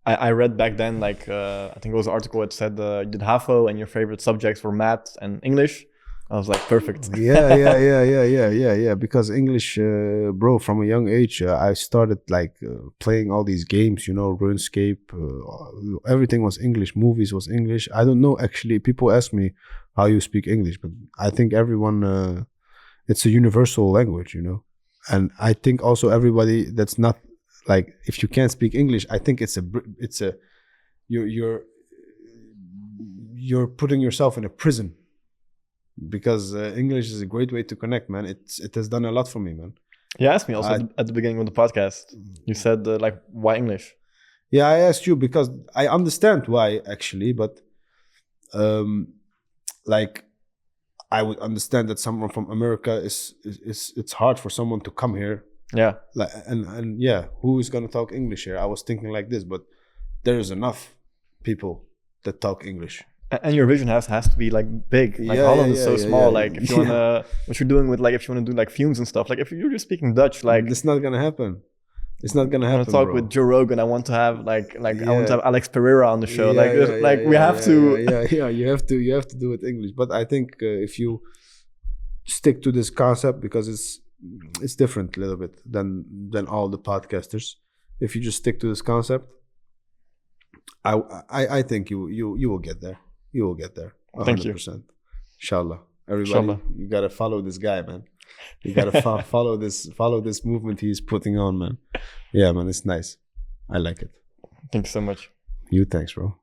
I read back then, like I think it was an article that said you did HAVO and your favorite subjects were math and English. I was like, perfect. Yeah. Because English, bro, from a young age, I started like playing all these games, you know, RuneScape. Everything was English. Movies was English. I don't know, actually. People ask me how you speak English, but I think everyone, it's a universal language, you know. And I think also everybody that's not like, if you can't speak English, I think you're putting yourself in a prison. Because English is a great way to connect, man. It has done a lot for me, man. You asked me also at the beginning of the podcast. You said like, why English? Yeah, I asked you because I understand why, actually, but like I would understand that someone from America is it's hard for someone to come here. Yeah. Like and yeah, who is gonna talk English here? I was thinking like this, but there is enough people that talk English. And your vision has to be like big. Like Holland is so small. Like if you wanna, what you're doing with like, if you wanna do like fumes and stuff, like if you're just speaking Dutch, like it's not gonna happen. It's not gonna happen. I want to talk with Joe Rogan. I want to have like I want to have Alex Pereira on the show. We have to. You have to do it English. But I think if you stick to this concept, because it's different a little bit than all the podcasters. If you just stick to this concept, I think you will get there. You will get there. 100%. Thank you. Inshallah. Everybody, you gotta follow this guy, man. You gotta follow this movement he's putting on, man. Yeah, man, it's nice. I like it. Thank you so much. You thanks, bro.